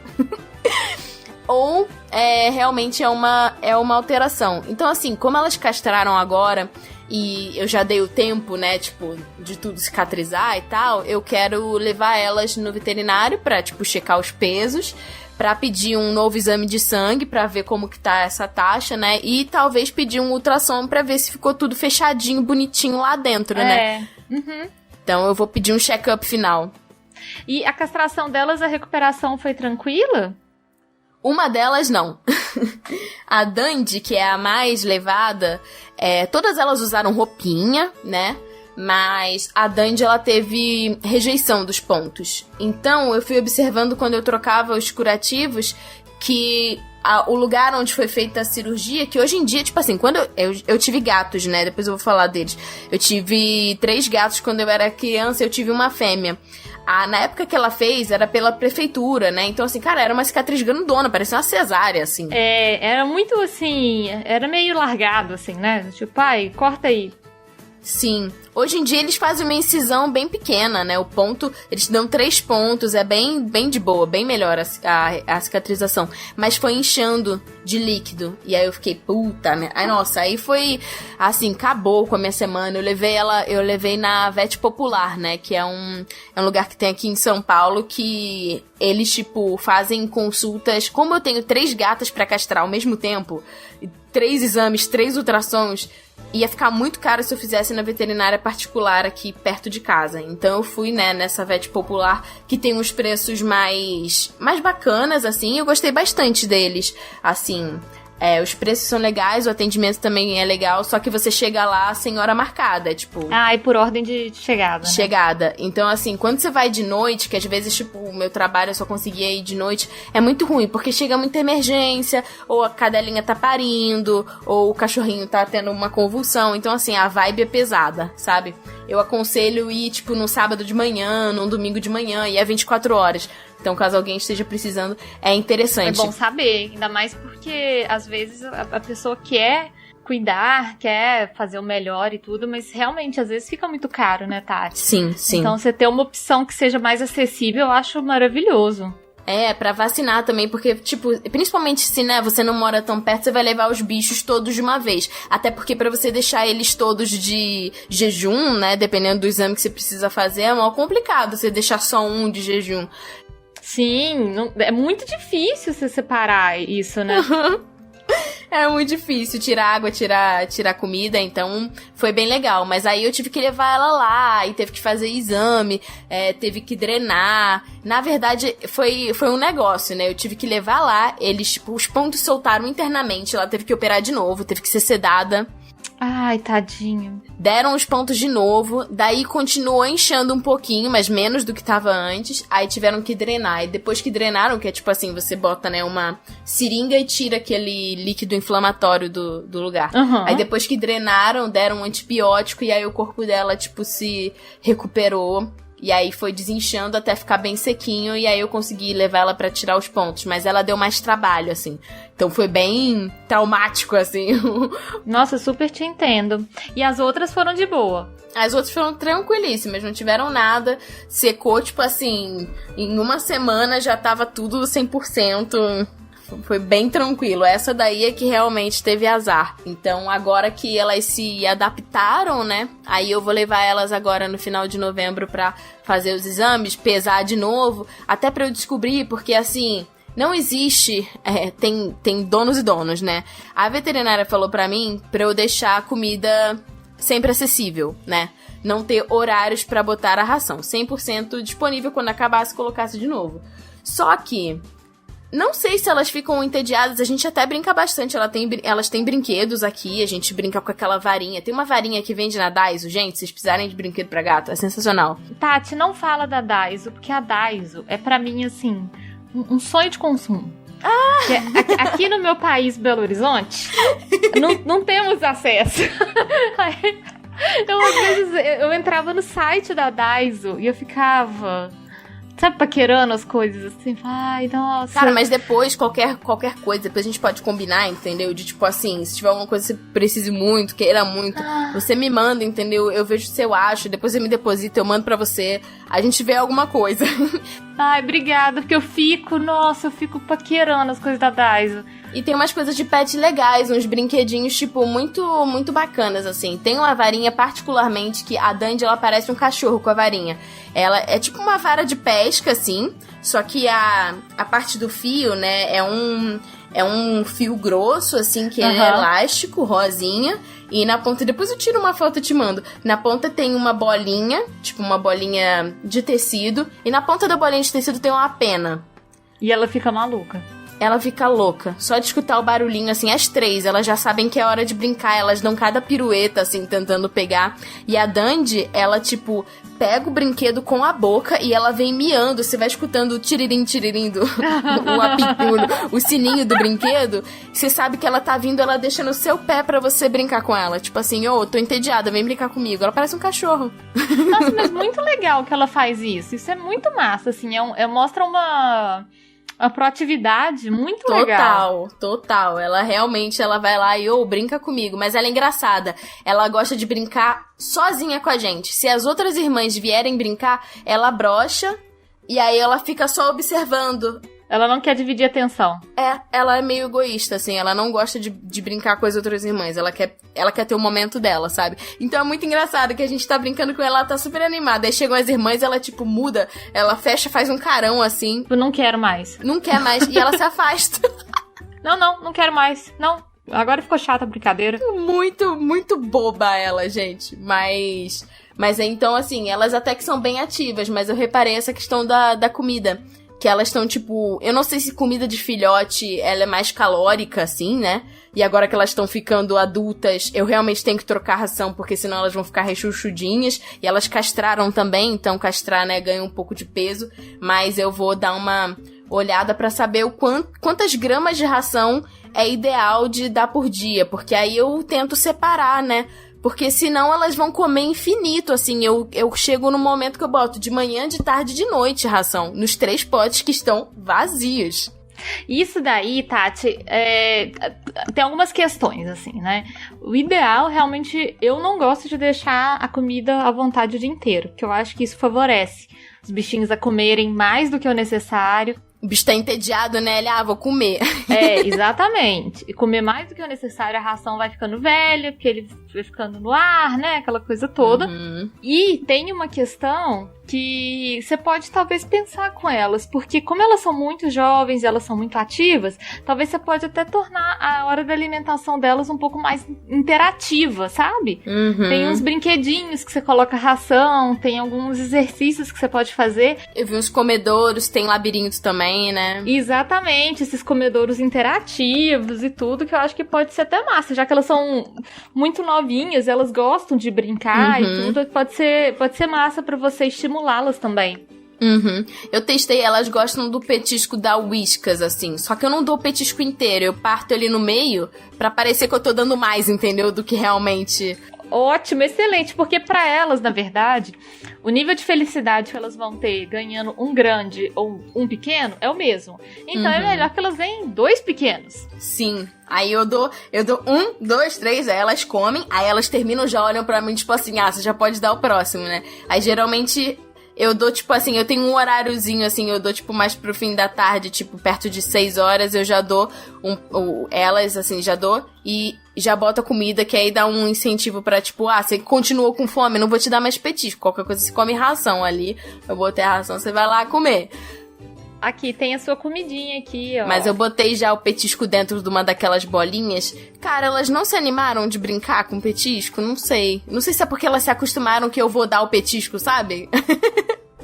Ou realmente é uma alteração. Então, assim, como elas castraram agora e eu já dei o tempo, né, tipo, de tudo cicatrizar e tal, eu quero levar elas no veterinário pra, tipo, checar os pesos, pra pedir um novo exame de sangue pra ver como que tá essa taxa, né, e talvez pedir um ultrassom pra ver se ficou tudo fechadinho, bonitinho lá dentro, né. Uhum. Então eu vou pedir um check-up final. E a castração delas, a recuperação foi tranquila? Uma delas, não. A Dandy, que é a mais levada, todas elas usaram roupinha, né? Mas a Dandy, ela teve rejeição dos pontos. Então, eu fui observando quando eu trocava os curativos que o lugar onde foi feita a cirurgia, que hoje em dia, tipo assim, quando eu tive gatos, né? Depois eu vou falar deles. Eu tive 3 gatos quando eu era criança, eu tive uma fêmea. Na época que ela fez, era pela prefeitura, né? Então, assim, cara, era uma cicatriz grandona, parecia uma cesárea, assim. Era muito, assim, era meio largado, assim, né? Tipo, pai, corta aí. Sim. Hoje em dia eles fazem uma incisão bem pequena, né? O ponto, eles dão 3 pontos, é bem de boa, bem melhor a cicatrização. Mas foi inchando de líquido. E aí eu fiquei, puta, né? Aí, nossa, aí foi, assim, acabou com a minha semana. Eu levei na Vet Popular, né? Que é um lugar que tem aqui em São Paulo que eles, tipo, fazem consultas. Como eu tenho 3 gatas pra castrar ao mesmo tempo, 3 exames, 3 ultrassons, ia ficar muito caro se eu fizesse na veterinária particular aqui perto de casa. Então eu fui, né, nessa Vet Popular, que tem uns preços mais bacanas, assim. Eu gostei bastante deles, assim. Os preços são legais, o atendimento também é legal, só que você chega lá sem hora marcada, tipo... E por ordem de chegada, né? Chegada. Então, assim, quando você vai de noite, que às vezes, tipo, o meu trabalho eu só conseguia ir de noite, é muito ruim, porque chega muita emergência, ou a cadelinha tá parindo, ou o cachorrinho tá tendo uma convulsão. Então, assim, a vibe é pesada, sabe? Eu aconselho ir, tipo, no sábado de manhã, num domingo de manhã, e é 24 horas. Então, caso alguém esteja precisando, é interessante. É bom saber, ainda mais porque, às vezes, a pessoa quer cuidar, quer fazer o melhor e tudo, mas realmente, às vezes, fica muito caro, né, Tati? Sim, sim. Então, você ter uma opção que seja mais acessível, eu acho maravilhoso. Pra vacinar também, porque, tipo, principalmente se, né, você não mora tão perto, você vai levar os bichos todos de uma vez. Até porque pra você deixar eles todos de jejum, né, dependendo do exame que você precisa fazer, é mal complicado você deixar só um de jejum. Sim, é muito difícil você separar isso, né? É muito difícil tirar água, tirar comida, então foi bem legal. Mas aí eu tive que levar ela lá, e teve que fazer exame, teve que drenar. Na verdade, foi um negócio, né? Eu tive que levar lá, eles, tipo, os pontos soltaram internamente, ela teve que operar de novo, teve que ser sedada. Ai, tadinho. Deram os pontos de novo, daí continuou inchando um pouquinho, mas menos do que tava antes. Aí tiveram que drenar, e depois que drenaram, que é tipo assim, você bota, né, uma seringa e tira aquele líquido inflamatório do lugar. Uhum. Aí depois que drenaram, deram um antibiótico, e aí o corpo dela, tipo, se recuperou. E aí foi desinchando até ficar bem sequinho, e aí eu consegui levar ela pra tirar os pontos. Mas ela deu mais trabalho, assim. Então foi bem traumático, assim. Nossa, super te entendo. E as outras foram de boa? As outras foram tranquilíssimas, não tiveram nada. Secou, tipo assim, em uma semana já tava tudo 100%. Foi bem tranquilo. Essa daí é que realmente teve azar. Então, agora que elas se adaptaram, né? Aí eu vou levar elas agora no final de novembro pra fazer os exames, pesar de novo, até pra eu descobrir, porque assim... Não existe, tem donos e donos, né? A veterinária falou pra mim pra eu deixar a comida sempre acessível, né? Não ter horários pra botar a ração. 100% disponível, quando acabasse, colocasse de novo. Só que, não sei se elas ficam entediadas, a gente até brinca bastante. Elas têm brinquedos aqui, a gente brinca com aquela varinha. Tem uma varinha que vende na Daiso, gente, se vocês precisarem de brinquedo pra gato, é sensacional. Tati, não fala da Daiso, porque a Daiso é pra mim, assim... Um sonho de consumo. Aqui no meu país, Belo Horizonte, não temos acesso. Então, às vezes, eu entrava no site da Daiso e eu ficava... Sabe, paquerando as coisas assim? Ai, nossa. Cara, mas depois, qualquer coisa, depois a gente pode combinar, entendeu? De tipo assim, se tiver alguma coisa que você precise muito, queira muito, você me manda, entendeu? Eu vejo se eu acho, depois você me deposita, eu mando pra você. A gente vê alguma coisa. Ai, obrigada, porque eu fico paquerando as coisas da Daiso. E tem umas coisas de pet legais, uns brinquedinhos, tipo, muito, muito bacanas, assim. Tem uma varinha, particularmente, que a Dandy, ela parece um cachorro com a varinha. Ela é tipo uma vara de pesca, assim, só que a parte do fio, né, é um fio grosso, assim, que é elástico, rosinha. E na ponta, depois eu tiro uma foto e te mando. Na ponta tem uma bolinha, tipo uma bolinha de tecido. E na ponta da bolinha de tecido tem uma pena. E ela fica maluca. Ela fica louca. Só de escutar o barulhinho, assim, as 3, elas já sabem que é hora de brincar. Elas dão cada pirueta, assim, tentando pegar. E a Dandy, ela, tipo, pega o brinquedo com a boca e ela vem miando. Você vai escutando o tiririm o apito, o sininho do brinquedo. Você sabe que ela tá vindo, ela deixa no seu pé pra você brincar com ela. Tipo assim, tô entediada, vem brincar comigo. Ela parece um cachorro. Nossa, mas muito legal que ela faz isso. Isso é muito massa, assim. Mostra uma proatividade muito legal. Total. Ela realmente, ela vai lá e brinca comigo. Mas ela é engraçada. Ela gosta de brincar sozinha com a gente. Se as outras irmãs vierem brincar, ela brocha e aí ela fica só observando. Ela não quer dividir a atenção. Ela é meio egoísta, assim. Ela não gosta de brincar com as outras irmãs. Ela quer ter o momento dela, sabe? Então é muito engraçado que a gente tá brincando com ela, ela tá super animada. Aí chegam as irmãs, ela, tipo, muda. Ela fecha, faz um carão, assim. Eu não quero mais. Não quer mais. E ela se afasta. Não quero mais. Não. Agora ficou chata a brincadeira. Muito, muito boba ela, gente. Mas então, assim, elas até que são bem ativas. Mas eu reparei essa questão da comida. Que elas estão, tipo... Eu não sei se comida de filhote, ela é mais calórica, assim, né? E agora que elas estão ficando adultas, eu realmente tenho que trocar a ração, porque senão elas vão ficar rechuchudinhas. E elas castraram também, então castrar, né, ganha um pouco de peso. Mas eu vou dar uma olhada pra saber quantas gramas de ração é ideal de dar por dia. Porque aí eu tento separar, né? Porque senão elas vão comer infinito, assim. Eu chego no momento que eu boto de manhã, de tarde e de noite ração. Nos 3 potes que estão vazios. Isso daí, Tati, tem algumas questões, assim, né? O ideal, realmente, eu não gosto de deixar a comida à vontade o dia inteiro. Porque eu acho que isso favorece os bichinhos a comerem mais do que o necessário. O bicho tá entediado, né? Ele, vou comer. Exatamente. E comer mais do que o necessário, a ração vai ficando velha, porque ele vai ficando no ar, né? Aquela coisa toda. Uhum. E tem uma questão que você pode talvez pensar com elas, porque como elas são muito jovens e elas são muito ativas, talvez você pode até tornar a hora da alimentação delas um pouco mais interativa, sabe? Uhum. Tem uns brinquedinhos que você coloca ração, tem alguns exercícios que você pode fazer. Eu vi uns comedouros, tem labirintos também, né? Exatamente, esses comedouros interativos e tudo, que eu acho que pode ser até massa, já que elas são muito novinhas, elas gostam de brincar e tudo, pode ser massa pra você estimulá-las também. Uhum. Eu testei, elas gostam do petisco da Whiskas, assim. Só que eu não dou o petisco inteiro, eu parto ali no meio pra parecer que eu tô dando mais, entendeu? Do que realmente... Ótimo, excelente, porque pra elas, na verdade, o nível de felicidade que elas vão ter ganhando um grande ou um pequeno é o mesmo. Então é melhor que elas ganhem 2 pequenos. Sim. Aí eu dou 1, 2, 3, aí elas comem, aí elas terminam, já olham pra mim, tipo assim, você já pode dar o próximo, né? Aí geralmente Eu dou, tipo assim, eu tenho um horáriozinho, assim, eu dou, tipo, mais pro fim da tarde, tipo, perto de 6 horas, eu já dou elas, assim, já dou e já boto a comida, que aí dá um incentivo pra, tipo, você continuou com fome, não vou te dar mais petisco, qualquer coisa você come ração ali, eu botei a ração, você vai lá comer. Aqui, tem a sua comidinha aqui, ó. Mas eu botei já o petisco dentro de uma daquelas bolinhas. Cara, elas não se animaram de brincar com petisco? Não sei. Não sei se é porque elas se acostumaram que eu vou dar o petisco, sabe?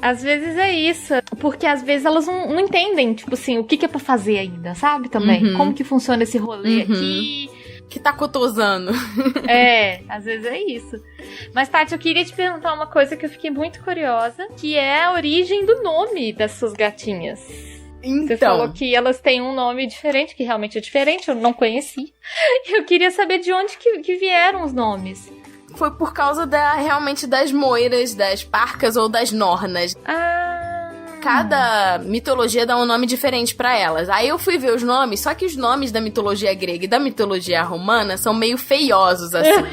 Às vezes é isso. Porque às vezes elas não entendem, tipo assim, o que é pra fazer ainda, sabe? Também. Como que funciona esse rolê aqui. Que tá cotosando. Às vezes é isso. Mas, Tati, eu queria te perguntar uma coisa que eu fiquei muito curiosa, que é a origem do nome das suas gatinhas. Então. Você falou que elas têm um nome diferente, que realmente é diferente, eu não conheci. Eu queria saber de onde que vieram os nomes. Foi por causa realmente das moiras, das parcas ou das nornas. Cada mitologia dá um nome diferente pra elas. Aí eu fui ver os nomes, só que os nomes da mitologia grega e da mitologia romana são meio feiosos, assim.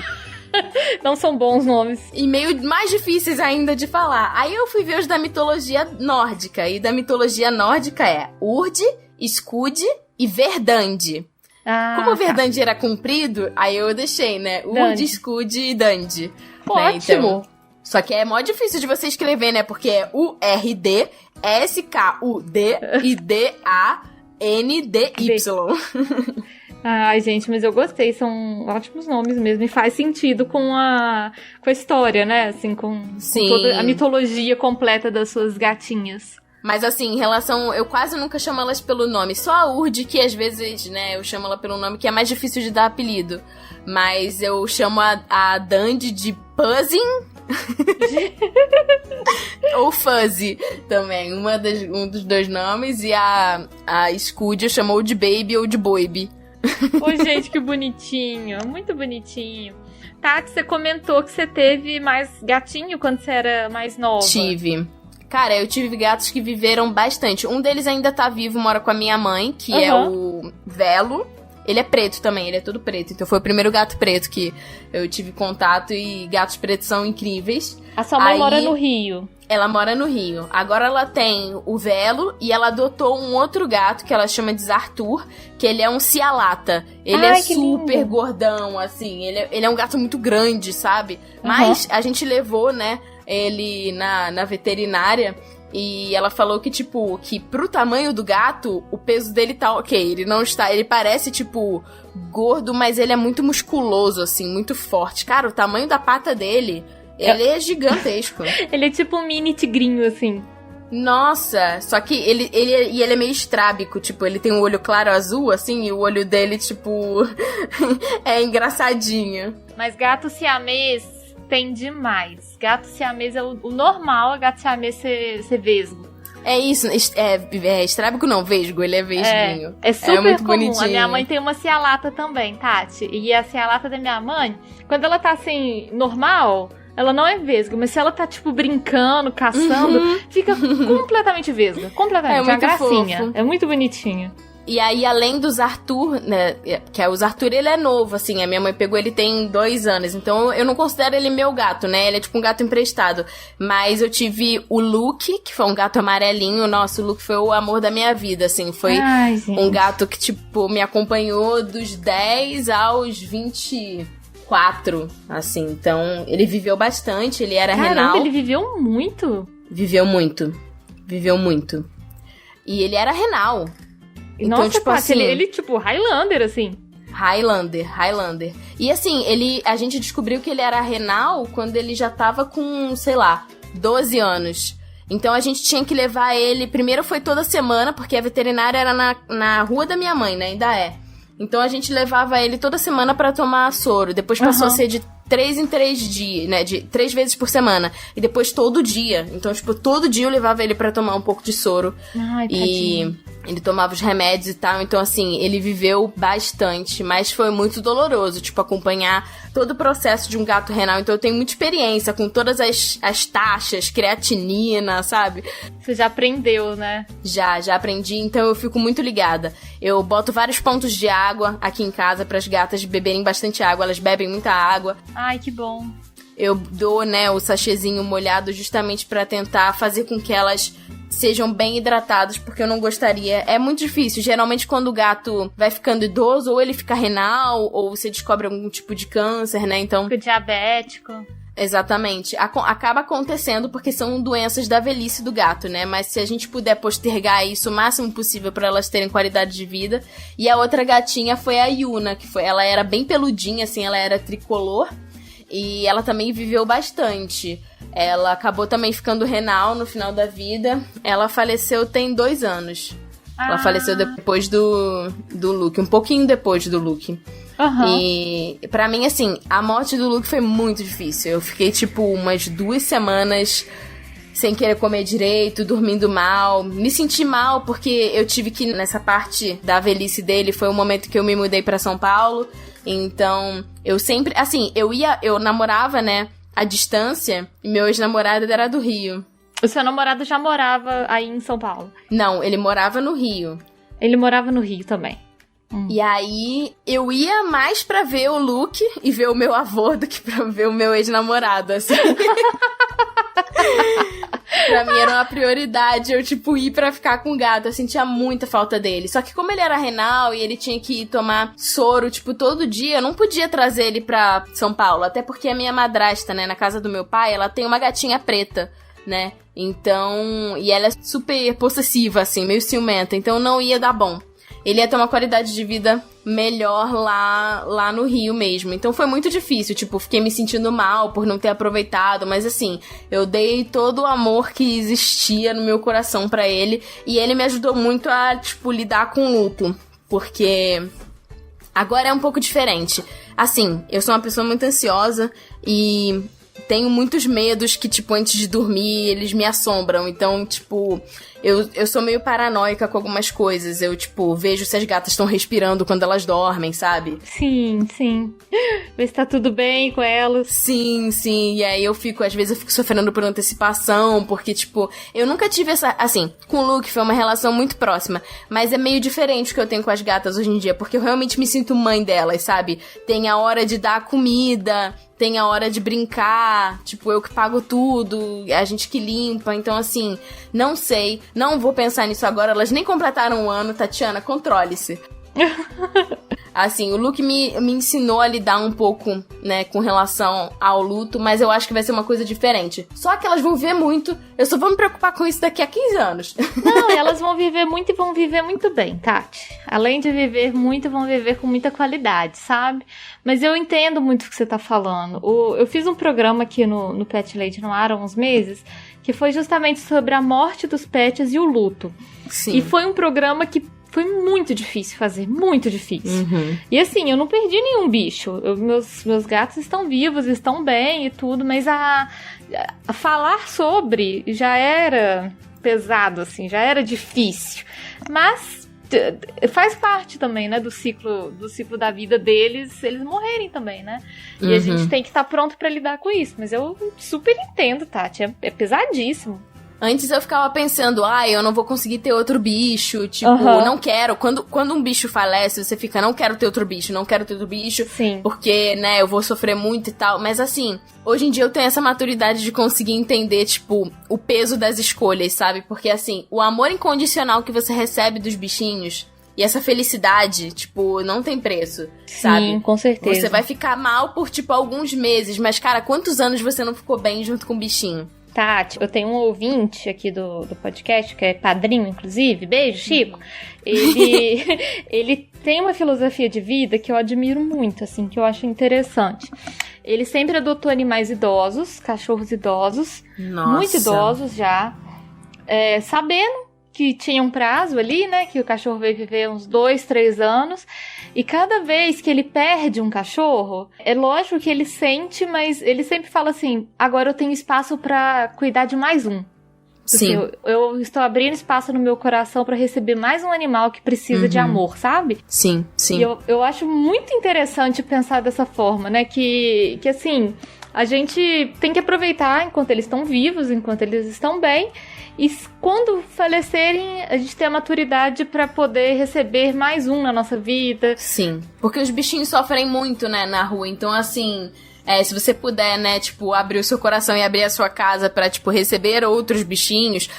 Não são bons nomes. E meio mais difíceis ainda de falar. Aí eu fui ver os da mitologia nórdica. E da mitologia nórdica é Urd, Skuld e Verdande. Como o Verdande era comprido, aí eu deixei, né? Urd, Skuld e Dande. Ótimo! Né? Então, só que é mó difícil de você escrever, né? Porque é URD, SKUD e DANDY. Ai, gente, mas eu gostei, são ótimos nomes mesmo, e faz sentido com a história, né, assim, com toda a mitologia completa das suas gatinhas. Mas assim, em relação, eu quase nunca chamo elas pelo nome, só a Urd que às vezes, né, eu chamo ela pelo nome, que é mais difícil de dar apelido, mas eu chamo a Dandy de Puzzing, ou Fuzzy também, um dos dois nomes, e a Skuld eu chamo de Baby ou de Boibi. Ô, gente, que bonitinho, muito bonitinho. Tati, você comentou que você teve mais gatinho quando você era mais nova. Tive. Cara, eu tive gatos que viveram bastante. Um deles ainda tá vivo, mora com a minha mãe, que é o Velo. Ele é preto também, ele é todo preto. Então foi o primeiro gato preto que eu tive contato, e gatos pretos são incríveis. A sua mãe mora no Rio. Ela mora no Rio. Agora ela tem o Velo e ela adotou um outro gato que ela chama de Arthur, que ele é um cialata. Ele é super lindo. Gordão, assim. Ele é um gato muito grande, sabe? Mas a gente levou, né, ele na veterinária. E ela falou que, tipo, que pro tamanho do gato, o peso dele tá ok. Ele não está... Ele parece, tipo, gordo, mas ele é muito musculoso, assim, muito forte. Cara, o tamanho da pata dele, ele é gigantesco. Ele é tipo um mini tigrinho, assim. Nossa, só que ele é meio estrábico, tipo, ele tem um olho claro azul, assim, e o olho dele, tipo, é engraçadinho. Mas gato siamês tem demais. Gato siamês é o normal, é gato siamês ser vesgo. É isso, é estrábico não, vesgo, ele é vesguinho. É super muito comum. bonitinho. A minha mãe tem uma cialata também, Tati. E a cialata da minha mãe, quando ela tá assim, normal, ela não é vesga, mas se ela tá, tipo, brincando, caçando, fica completamente vesga. Completamente. É muito uma gracinha. fofo. É muito bonitinho. E aí, além dos Arthur, né, que é os Arthur, ele é novo, assim, a minha mãe pegou, ele tem 2 anos, então eu não considero ele meu gato, né, ele é tipo um gato emprestado, mas eu tive o Luke, que foi um gato amarelinho, nossa, o Luke foi o amor da minha vida, assim, foi um gato que, tipo, me acompanhou dos 10 aos 24, assim, então ele viveu bastante, ele era renal. Ele viveu muito? Viveu muito, e ele era renal. Então, nossa, tipo, Tati, assim, ele tipo Highlander, assim. Highlander. E assim, a gente descobriu que ele era renal quando ele já tava com, sei lá, 12 anos. Então a gente tinha que levar ele, primeiro foi toda semana, porque a veterinária era na rua da minha mãe, né, ainda é. Então a gente levava ele toda semana pra tomar soro, depois passou a ser de 3 em 3 dias, né, de 3 vezes por semana, e depois todo dia. Então, tipo, todo dia eu levava ele pra tomar um pouco de soro. Ai, tadinho. E ele tomava os remédios e tal, então assim, ele viveu bastante, mas foi muito doloroso, tipo, acompanhar todo o processo de um gato renal, então eu tenho muita experiência com todas as taxas, creatinina, sabe? Você já aprendeu, né? Já aprendi, então eu fico muito ligada. Eu boto vários pontos de água aqui em casa para as gatas beberem bastante água, elas bebem muita água. Ai, que bom. eu dou, né, o sachêzinho molhado justamente pra tentar fazer com que elas sejam bem hidratados, porque eu não gostaria... É muito difícil. Geralmente, quando o gato vai ficando idoso, ou ele fica renal, ou você descobre algum tipo de câncer, né? Então... Fica diabético. Exatamente. Acaba acontecendo porque são doenças da velhice do gato, né? Mas se a gente puder postergar isso o máximo possível pra elas terem qualidade de vida. E a outra gatinha foi a Yuna, ela era bem peludinha, assim, ela era tricolor. E ela também viveu bastante. Ela acabou também ficando renal no final da vida. Ela faleceu tem 2 anos. Ela faleceu depois do Luke, um pouquinho depois do Luke. Uhum. E pra mim, assim, a morte do Luke foi muito difícil. Eu fiquei, tipo, umas 2 semanas sem querer comer direito, dormindo mal. Me senti mal porque eu tive que, nessa parte da velhice dele, foi o momento que eu me mudei pra São Paulo. Então, eu sempre, assim, eu namorava, né, à distância, e meu ex-namorado era do Rio. O seu namorado já morava aí em São Paulo? Não, ele morava no Rio. Ele morava no Rio também. E aí, eu ia mais pra ver o Luke e ver o meu avô do que pra ver o meu ex-namorado, assim. Pra mim era uma prioridade eu, tipo, ir pra ficar com o gato. Eu sentia muita falta dele. Só que como ele era renal e ele tinha que tomar soro, tipo, todo dia, eu não podia trazer ele pra São Paulo. Até porque a minha madrasta, né, na casa do meu pai, ela tem uma gatinha preta, né? Então, e ela é super possessiva, assim, meio ciumenta. Então não ia dar bom. Ele ia ter uma qualidade de vida melhor lá no Rio mesmo. Então foi muito difícil, tipo, fiquei me sentindo mal por não ter aproveitado, mas assim, eu dei todo o amor que existia no meu coração pra ele, e ele me ajudou muito a, tipo, lidar com o luto, porque agora é um pouco diferente. Assim, eu sou uma pessoa muito ansiosa e tenho muitos medos que, tipo, antes de dormir, eles me assombram. Então, tipo, eu sou meio paranoica com algumas coisas. Eu, tipo, vejo se as gatas estão respirando quando elas dormem, sabe? Sim, sim. Ver se tá tudo bem com elas. Sim, sim. E aí às vezes eu fico sofrendo por antecipação, porque, tipo, eu nunca tive essa... Assim, com o Luke foi uma relação muito próxima, mas é meio diferente o que eu tenho com as gatas hoje em dia, porque eu realmente me sinto mãe delas, sabe? Tem a hora de dar comida, tem a hora de brincar, tipo, eu que pago tudo, a gente que limpa, então, assim, não sei, não vou pensar nisso agora, elas nem completaram 1 ano, Tatiana, controle-se. Assim, o Luke me ensinou a lidar um pouco, né, com relação ao luto, mas eu acho que vai ser uma coisa diferente. Só que elas vão viver muito, eu só vou me preocupar com isso daqui a 15 anos. Não, elas vão viver muito e vão viver muito bem, Tati. Além de viver muito, vão viver com muita qualidade, sabe? Mas eu entendo muito o que você tá falando. Eu fiz um programa aqui no Pet Lady no ar há uns meses, que foi justamente sobre a morte dos pets e o luto. Sim. E foi um programa que foi muito difícil fazer, muito difícil. Uhum. E assim, eu não perdi nenhum bicho. Meus gatos estão vivos, estão bem e tudo, mas a falar sobre já era pesado, assim, já era difícil. Mas faz parte também, né, do ciclo da vida deles, eles morrerem também, né? E a gente tem que estar pronto pra lidar com isso. Mas eu super entendo, Tati, é pesadíssimo. Antes eu ficava pensando, eu não vou conseguir ter outro bicho, tipo, não quero. Quando um bicho falece, você fica, não quero ter outro bicho, não quero ter outro bicho. Sim. Porque, né, eu vou sofrer muito e tal. Mas assim, hoje em dia eu tenho essa maturidade de conseguir entender, tipo, o peso das escolhas, sabe? Porque assim, o amor incondicional que você recebe dos bichinhos e essa felicidade, tipo, não tem preço, sabe? Sim, com certeza. Você vai ficar mal por, tipo, alguns meses, mas, cara, quantos anos você não ficou bem junto com o bichinho? Tati, eu tenho um ouvinte aqui do podcast, que é padrinho, inclusive. Beijo, Chico. Ele tem uma filosofia de vida que eu admiro muito, assim, que eu acho interessante. Ele sempre adotou animais idosos, cachorros idosos, muito idosos já, sabendo que tinha um prazo ali, né, que o cachorro veio viver uns 2, 3 anos, e cada vez que ele perde um cachorro, é lógico que ele sente, mas ele sempre fala assim, agora eu tenho espaço pra cuidar de mais um. Sim. Assim, eu estou abrindo espaço no meu coração pra receber mais um animal que precisa de amor, sabe? Sim, sim. E eu acho muito interessante pensar dessa forma, né, que assim, a gente tem que aproveitar enquanto eles estão vivos, enquanto eles estão bem, e quando falecerem, a gente tem a maturidade pra poder receber mais um na nossa vida. Sim, porque os bichinhos sofrem muito, né, na rua. Então, assim, se você puder, né, tipo, abrir o seu coração e abrir a sua casa pra, tipo, receber outros bichinhos,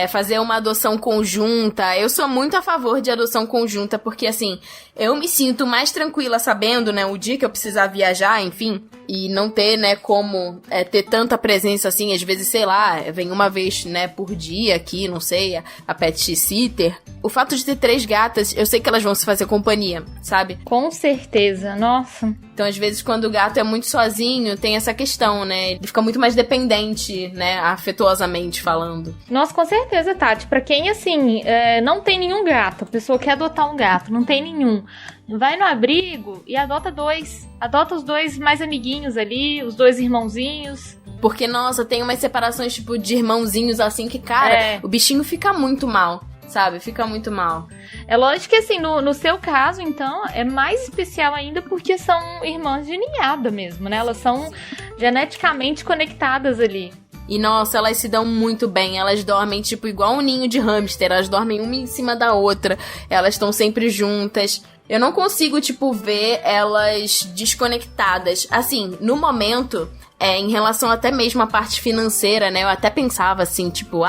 fazer uma adoção conjunta. Eu sou muito a favor de adoção conjunta, porque, assim, eu me sinto mais tranquila sabendo, né, o dia que eu precisar viajar, enfim, e não ter, né, como ter tanta presença, assim, às vezes, sei lá, vem uma vez, né, por dia aqui, não sei, a pet sitter. O fato de ter 3 gatas, eu sei que elas vão se fazer companhia, sabe? Com certeza, nossa. Então, às vezes, quando o gato é muito sozinho, tem essa questão, né? Ele fica muito mais dependente, né? Afetuosamente falando. Nossa, com certeza, Tati. Pra quem, assim, não tem nenhum gato, a pessoa quer adotar um gato, não tem nenhum, vai no abrigo e adota 2. Adota os 2 mais amiguinhos ali, os 2 irmãozinhos. Porque, nossa, tem umas separações, tipo, de irmãozinhos, assim, que, cara, o bichinho fica muito mal. Sabe? Fica muito mal. É lógico que, assim, no seu caso, então, é mais especial ainda porque são irmãs de ninhada mesmo, né? Elas são geneticamente conectadas ali. E, nossa, elas se dão muito bem. Elas dormem, tipo, igual um ninho de hamster. Elas dormem uma em cima da outra. Elas estão sempre juntas. Eu não consigo, tipo, ver elas desconectadas. Assim, no momento, em relação até mesmo à parte financeira, né? Eu até pensava, assim, tipo,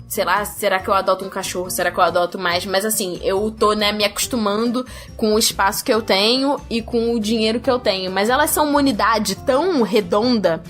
sei lá, será que eu adoto um cachorro? Será que eu adoto mais? Mas assim, eu tô, né, me acostumando com o espaço que eu tenho e com o dinheiro que eu tenho. Mas elas são uma unidade tão redonda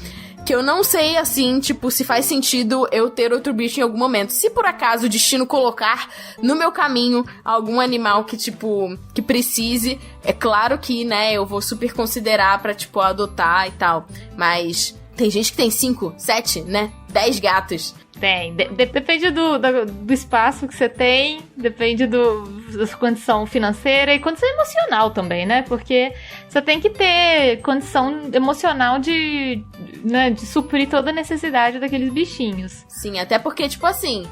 que eu não sei, assim, tipo, se faz sentido eu ter outro bicho em algum momento. Se por acaso o destino colocar no meu caminho algum animal que, tipo, que precise, é claro que, né, eu vou super considerar pra, tipo, adotar e tal. Mas tem gente que tem 5, 7, né, 10 gatos. Tem. Depende do espaço que você tem, depende da sua condição financeira e condição emocional também, né? Porque você tem que ter condição emocional de suprir toda a necessidade daqueles bichinhos. Sim, até porque, tipo assim,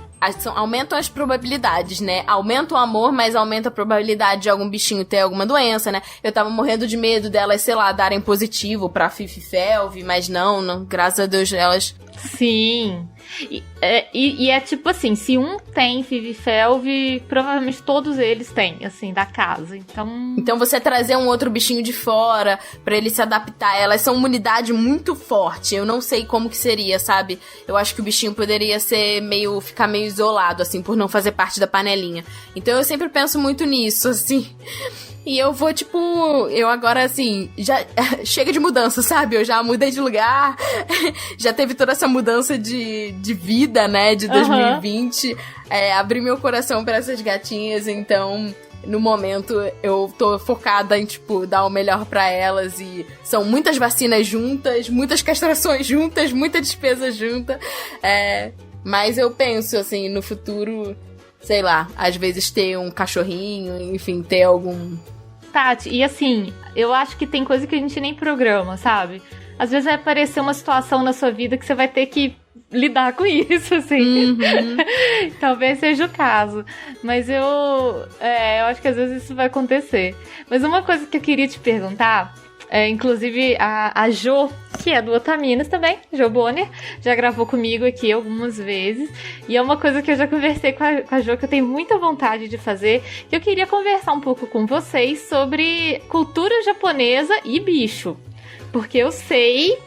aumentam as probabilidades, né? Aumenta o amor, mas aumenta a probabilidade de algum bichinho ter alguma doença, né? Eu tava morrendo de medo delas, sei lá, darem positivo pra Fififelv, mas não, graças a Deus elas... Sim. E é tipo assim, se um tem Fififelv, provavelmente todos eles têm, assim, da casa. Então você trazer um outro bichinho de fora pra ele se adaptar, elas são uma unidade muito forte. Eu não sei como que seria, sabe? Eu acho que o bichinho poderia ficar meio isolado, assim, por não fazer parte da panelinha. Então eu sempre penso muito nisso, assim. E eu vou, tipo, eu agora, assim, já chega de mudança, sabe? Eu já mudei de lugar, já teve toda essa mudança de vida, né, de 2020. Abri meu coração pra essas gatinhas, então, no momento, eu tô focada em, tipo, dar o melhor pra elas. E são muitas vacinas juntas, muitas castrações juntas, muita despesa junta. Mas eu penso, assim, no futuro, sei lá, às vezes ter um cachorrinho, enfim, ter algum... Tati, e assim, eu acho que tem coisa que a gente nem programa, sabe? Às vezes vai aparecer uma situação na sua vida que você vai ter que lidar com isso, assim. Uhum. Talvez seja o caso. Mas eu acho que às vezes isso vai acontecer. Mas uma coisa que eu queria te perguntar... inclusive a Jo, que é do Otaminas também, Jo Bonner, já gravou comigo aqui algumas vezes, e é uma coisa que eu já conversei com a Jo, que eu tenho muita vontade de fazer, que eu queria conversar um pouco com vocês sobre cultura japonesa e bicho, porque eu sei,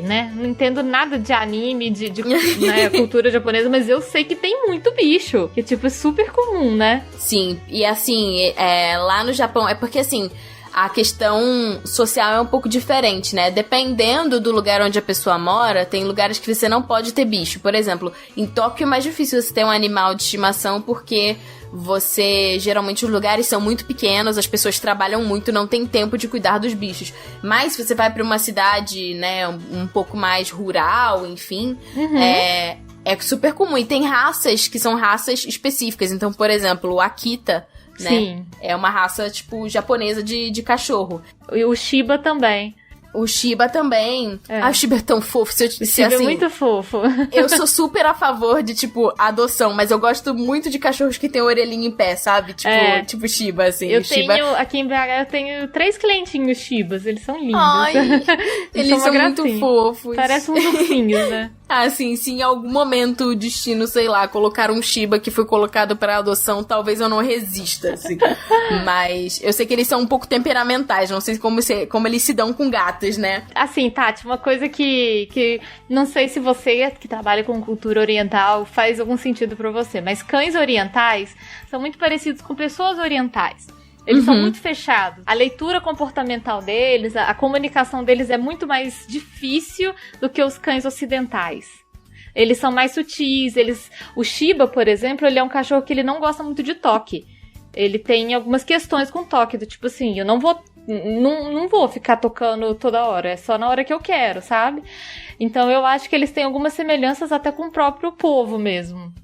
né, não entendo nada de anime, de né, cultura japonesa, mas eu sei que tem muito bicho, que tipo, é super comum, né? Sim, e assim, lá no Japão, é porque assim, a questão social é um pouco diferente, né? Dependendo do lugar onde a pessoa mora, tem lugares que você não pode ter bicho. Por exemplo, em Tóquio é mais difícil você ter um animal de estimação porque geralmente os lugares são muito pequenos, as pessoas trabalham muito, não tem tempo de cuidar dos bichos. Mas se você vai pra uma cidade, né, um pouco mais rural, enfim, é super comum. E tem raças que são raças específicas. Então, por exemplo, o Akita, né? Sim. É uma raça, tipo, japonesa de cachorro. E o Shiba também. O Shiba também. O Shiba é tão fofo. Se eu te disser assim, assim... é muito fofo. Eu sou super a favor de, tipo, adoção, mas eu gosto muito de cachorros que tem orelhinha em pé, sabe? Tipo Shiba, assim. Aqui em BH, eu tenho 3 clientinhos Shibas. Eles são lindos. Ai, eles são muito fofos. Parecem uns ursinhos, né? Assim, se em algum momento o destino, sei lá, colocar um Shiba que foi colocado pra adoção, talvez eu não resista, assim. Mas eu sei que eles são um pouco temperamentais, não sei como eles se dão com gatos, né? Assim, Tati, uma coisa que não sei se você que trabalha com cultura oriental faz algum sentido pra você, mas cães orientais são muito parecidos com pessoas orientais. Eles são muito fechados. A leitura comportamental deles, a comunicação deles é muito mais difícil do que os cães ocidentais. Eles são mais sutis. O Shiba, por exemplo, ele é um cachorro que ele não gosta muito de toque. Ele tem algumas questões com toque, do tipo assim, eu não vou ficar tocando toda hora, é só na hora que eu quero, sabe? Então eu acho que eles têm algumas semelhanças até com o próprio povo mesmo.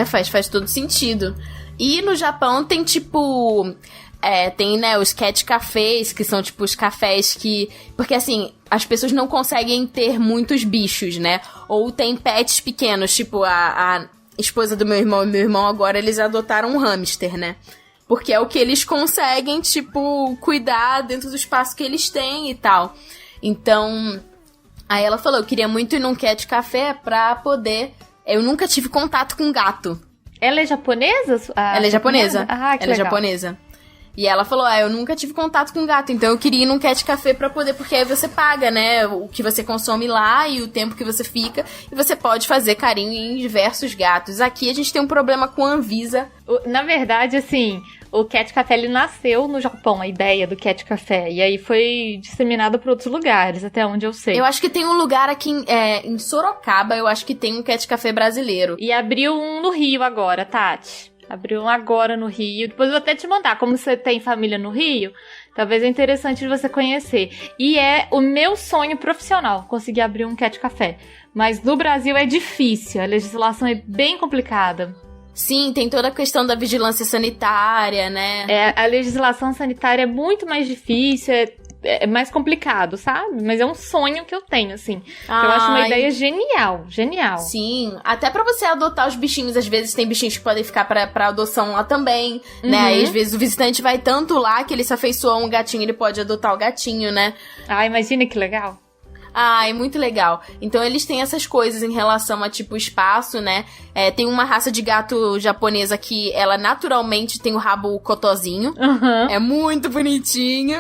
Faz todo sentido. E no Japão tem tipo... tem, né, os cat cafés, que são, tipo, os cafés que... Porque, assim, as pessoas não conseguem ter muitos bichos, né? Ou tem pets pequenos, tipo, a esposa do meu irmão e meu irmão agora, eles adotaram um hamster, né? Porque é o que eles conseguem, tipo, cuidar dentro do espaço que eles têm e tal. Então, aí ela falou, eu queria muito ir num cat café pra poder... Eu nunca tive contato com gato. Ela é japonesa? Ela é japonesa. Ah, que ela legal. É japonesa. E ela falou, eu nunca tive contato com gato, então eu queria ir num cat café pra poder, porque aí você paga, né, o que você consome lá e o tempo que você fica, e você pode fazer carinho em diversos gatos. Aqui a gente tem um problema com a Anvisa. Na verdade, assim, o cat café, ele nasceu no Japão, a ideia do cat café, e aí foi disseminado para outros lugares, até onde eu sei. Eu acho que tem um lugar aqui em Sorocaba, eu acho que tem um cat café brasileiro. E abriu um no Rio agora, Tati. Abriu um agora no Rio. Depois eu vou até te mandar. Como você tem família no Rio, talvez é interessante de você conhecer. E é o meu sonho profissional, conseguir abrir um cat café. Mas no Brasil é difícil. A legislação é bem complicada. Sim, tem toda a questão da vigilância sanitária, né? A legislação sanitária é muito mais difícil, é mais complicado, sabe? Mas é um sonho que eu tenho, assim. Que eu acho uma ideia genial. Sim, até pra você adotar os bichinhos, às vezes tem bichinhos que podem ficar pra adoção lá também, né? Aí, às vezes o visitante vai tanto lá que ele se afeiçoa a um gatinho, ele pode adotar o gatinho, né? Imagina que legal. É muito legal. Então eles têm essas coisas em relação a, tipo, espaço, né? Tem uma raça de gato japonesa que ela naturalmente tem o rabo cotozinho. É muito bonitinho.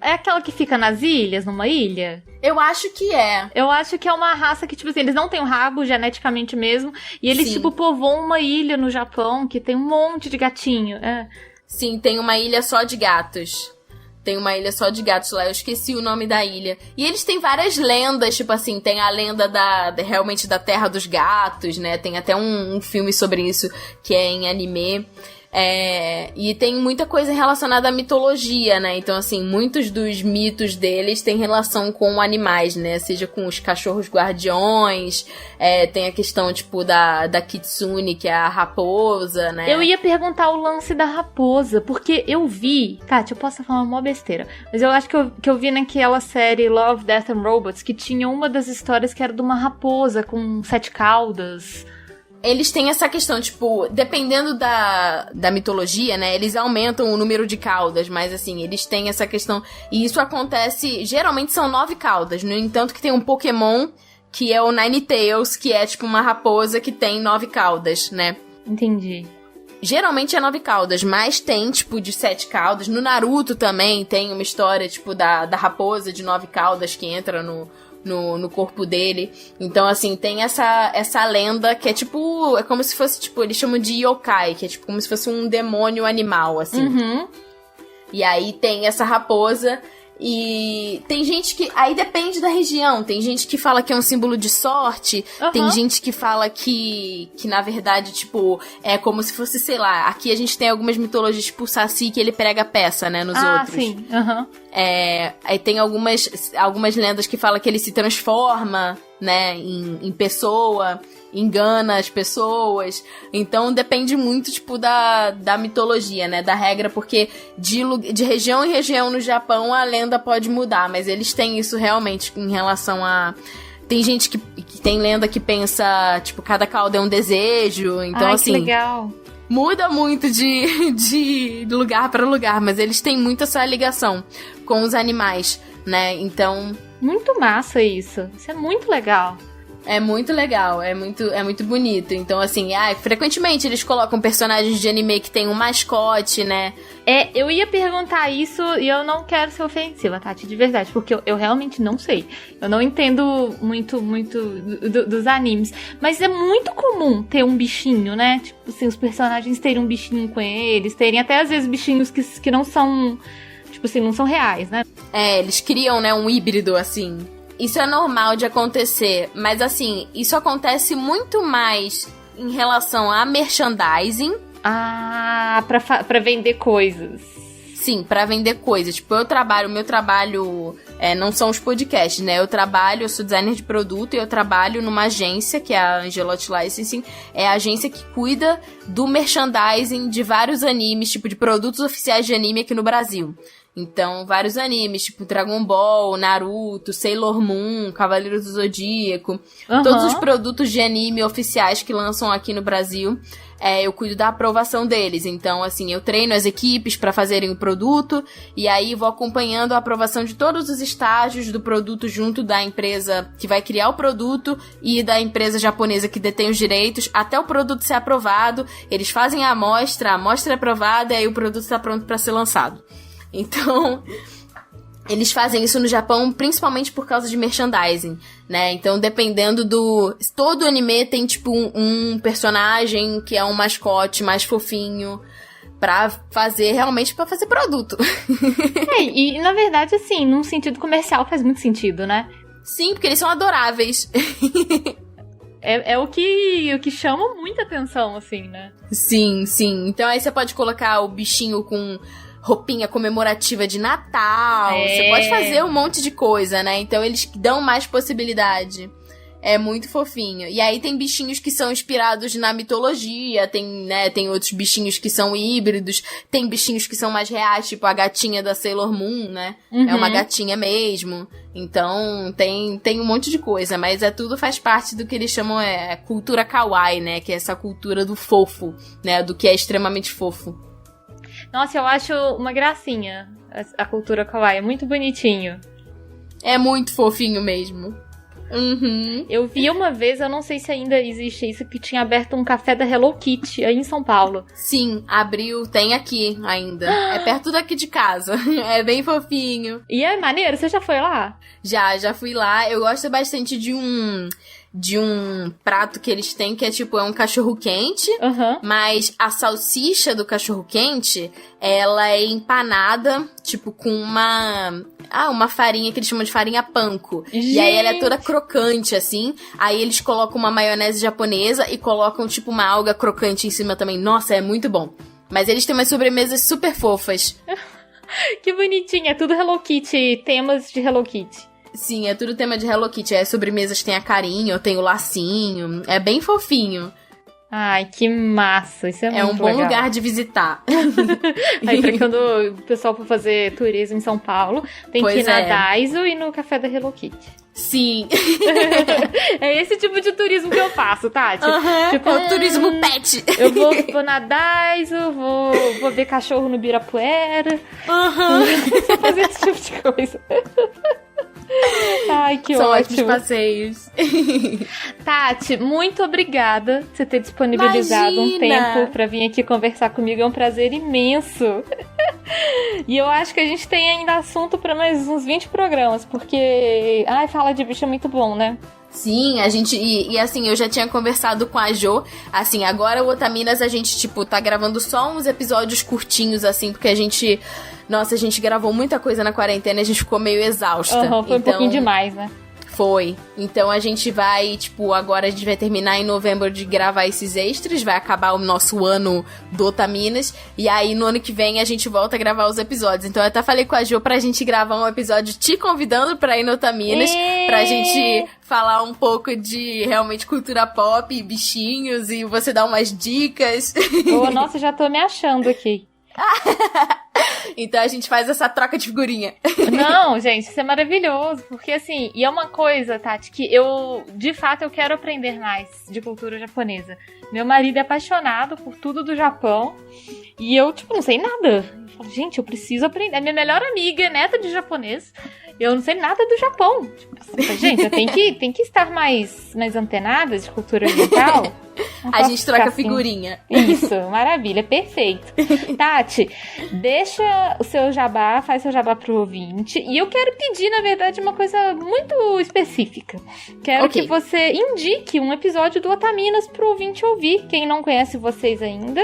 É aquela que fica nas ilhas, numa ilha? Eu acho que é. Eu acho que é uma raça que, tipo assim, eles não têm o rabo geneticamente mesmo. E eles, tipo, povoam uma ilha no Japão que tem um monte de gatinho. Sim, tem uma ilha só de gatos. Tem uma ilha só de gatos lá, eu esqueci o nome da ilha. E eles têm várias lendas, tipo assim, tem a lenda realmente da Terra dos Gatos, né? Tem até um filme sobre isso, que é em anime. E tem muita coisa relacionada à mitologia, né? Então, assim, muitos dos mitos deles têm relação com animais, né? Seja com os cachorros guardiões, tem a questão, tipo, da Kitsune, que é a raposa, né? Eu ia perguntar o lance da raposa, porque eu vi... Tati, eu posso falar uma besteira, mas eu acho que eu vi naquela série Love, Death and Robots, que tinha uma das histórias que era de uma raposa com 7 caudas... Eles têm essa questão, tipo, dependendo da mitologia, né, eles aumentam o número de caudas, mas assim, eles têm essa questão, e isso acontece, geralmente são 9 caudas, no entanto que tem um Pokémon que é o Ninetales, que é tipo uma raposa que tem 9 caudas, né. Entendi. Geralmente é 9 caudas, mas tem, tipo, de 7 caudas. No Naruto também tem uma história, tipo, da raposa de 9 caudas que entra no corpo dele. Então, assim, tem essa lenda que é tipo... É como se fosse, tipo... Eles chamam de yokai, que é tipo como se fosse um demônio animal, assim. E aí tem essa raposa... E tem gente que... Aí depende da região. Tem gente que fala que é um símbolo de sorte. Tem gente que fala que na verdade, tipo... É como se fosse, sei lá... Aqui a gente tem algumas mitologias, tipo o Saci, que ele prega peça, né? Nos outros. Sim. Aí tem algumas lendas que falam que ele se transforma, né? Em pessoa... engana as pessoas. Então depende muito, tipo, da mitologia, né? Da regra, porque de região em região no Japão a lenda pode mudar, mas eles têm isso realmente em relação a... Tem gente que tem lenda que pensa, tipo, cada cauda é um desejo. Então, assim... que legal. Muda muito de lugar pra lugar, mas eles têm muito essa ligação com os animais, né? Então... Muito massa isso. Isso é muito legal. É muito legal, é muito bonito. Então, assim, frequentemente eles colocam personagens de anime que tem um mascote, né? Eu ia perguntar isso e eu não quero ser ofensiva, Tati, de verdade, porque eu realmente não sei. Eu não entendo muito dos animes. Mas é muito comum ter um bichinho, né? Tipo assim, os personagens terem um bichinho com eles, terem até às vezes bichinhos que não são, tipo assim, não são reais, né? Eles criam, né, um híbrido, assim. Isso é normal de acontecer, mas assim, isso acontece muito mais em relação a merchandising. Pra vender coisas. Sim, pra vender coisas. Tipo, o meu trabalho não são os podcasts, né? Eu sou designer de produto e eu trabalho numa agência, que é a Angelotti Licensing. É a agência que cuida do merchandising de vários animes, tipo, de produtos oficiais de anime aqui no Brasil. Então, vários animes, tipo Dragon Ball, Naruto, Sailor Moon, Cavaleiros do Zodíaco. Todos os produtos de anime oficiais que lançam aqui no Brasil, eu cuido da aprovação deles. Então, assim, eu treino as equipes para fazerem o produto e aí vou acompanhando a aprovação de todos os estágios do produto junto da empresa que vai criar o produto e da empresa japonesa que detém os direitos, até o produto ser aprovado. Eles fazem a amostra é aprovada e aí o produto está pronto para ser lançado. Então, eles fazem isso no Japão principalmente por causa de merchandising, né? Então, dependendo todo anime tem, tipo, um personagem que é um mascote mais fofinho pra fazer produto. E, na verdade, assim, num sentido comercial faz muito sentido, né? Sim, porque eles são adoráveis. É o que chama muita atenção, assim, né? Sim, sim. Então, aí você pode colocar o bichinho com roupinha comemorativa de Natal. Você pode fazer um monte de coisa, né? Então eles dão mais possibilidade. É muito fofinho. E aí tem bichinhos que são inspirados na mitologia, tem outros bichinhos que são híbridos, tem bichinhos que são mais reais, tipo a gatinha da Sailor Moon, né? É uma gatinha mesmo. Então tem um monte de coisa, mas tudo faz parte do que eles chamam cultura kawaii, né? Que é essa cultura do fofo, né? Do que é extremamente fofo. Nossa, eu acho uma gracinha a cultura kawaii, é muito bonitinho. É muito fofinho mesmo. Eu vi uma vez, eu não sei se ainda existe isso, que tinha aberto um café da Hello Kitty aí em São Paulo. Sim, abriu, tem aqui ainda. É perto daqui de casa. É bem fofinho. E é maneiro, você já foi lá? Já fui lá. Eu gosto bastante de um prato que eles têm, que é um cachorro-quente, mas a salsicha do cachorro-quente, ela é empanada, tipo, com uma farinha que eles chamam de farinha panko. Gente. E aí ela é toda crocante, assim. Aí eles colocam uma maionese japonesa e colocam, tipo, uma alga crocante em cima também. Nossa, é muito bom. Mas eles têm umas sobremesas super fofas. Que bonitinho, é tudo Hello Kitty, temas de Hello Kitty. Sim, é tudo tema de Hello Kitty. Sobremesas tem a carinho, tem o lacinho. É bem fofinho. Ai, que massa. Isso é muito legal. É um bom lugar de visitar. Aí, pra quando o pessoal for fazer turismo em São Paulo, tem que ir na Daiso e no café da Hello Kitty. Sim. É esse tipo de turismo que eu faço, Tati. Tipo, o turismo pet. Eu vou na Daiso, vou ver cachorro no Birapuera. Vou fazer esse tipo de coisa. Ai, que São ótimo. São ótimos passeios. Tati, muito obrigada por você ter disponibilizado um tempo pra vir aqui conversar comigo. É um prazer imenso. E eu acho que a gente tem ainda assunto pra mais uns 20 programas, porque Fala de Bicho é muito bom, né? Sim, a gente... E assim, eu já tinha conversado com a Jo. Assim, agora o Otaminas a gente, tipo, tá gravando só uns episódios curtinhos, assim, porque a gente... Nossa, a gente gravou muita coisa na quarentena e a gente ficou meio exausta. Foi um pouquinho demais, né? Foi. Então a gente vai, tipo, agora a gente vai terminar em novembro de gravar esses extras, vai acabar o nosso ano do Otaminas, e aí no ano que vem a gente volta a gravar os episódios. Então eu até falei com a Jo pra gente gravar um episódio te convidando pra ir no Otaminas, pra gente falar um pouco de realmente cultura pop, bichinhos, e você dar umas dicas. Nossa, já tô me achando aqui. Então a gente faz essa troca de figurinha. Não, gente, isso é maravilhoso. Porque assim, e é uma coisa, Tati, que de fato eu quero aprender mais de cultura japonesa. Meu marido é apaixonado por tudo do Japão e eu, tipo, não sei nada. Eu falo, gente, eu preciso aprender. É minha melhor amiga, é neta de japonês. Eu não sei nada do Japão. Tipo, gente, eu tenho que estar mais antenada de cultura oriental. A gente troca figurinha. Isso, maravilha, perfeito. Tati, deixa o seu jabá, faz seu jabá pro ouvinte. E eu quero pedir, na verdade, uma coisa muito específica. Quero que você indique um episódio do Otaminas pro ouvinte ouvir. Quem não conhece vocês ainda,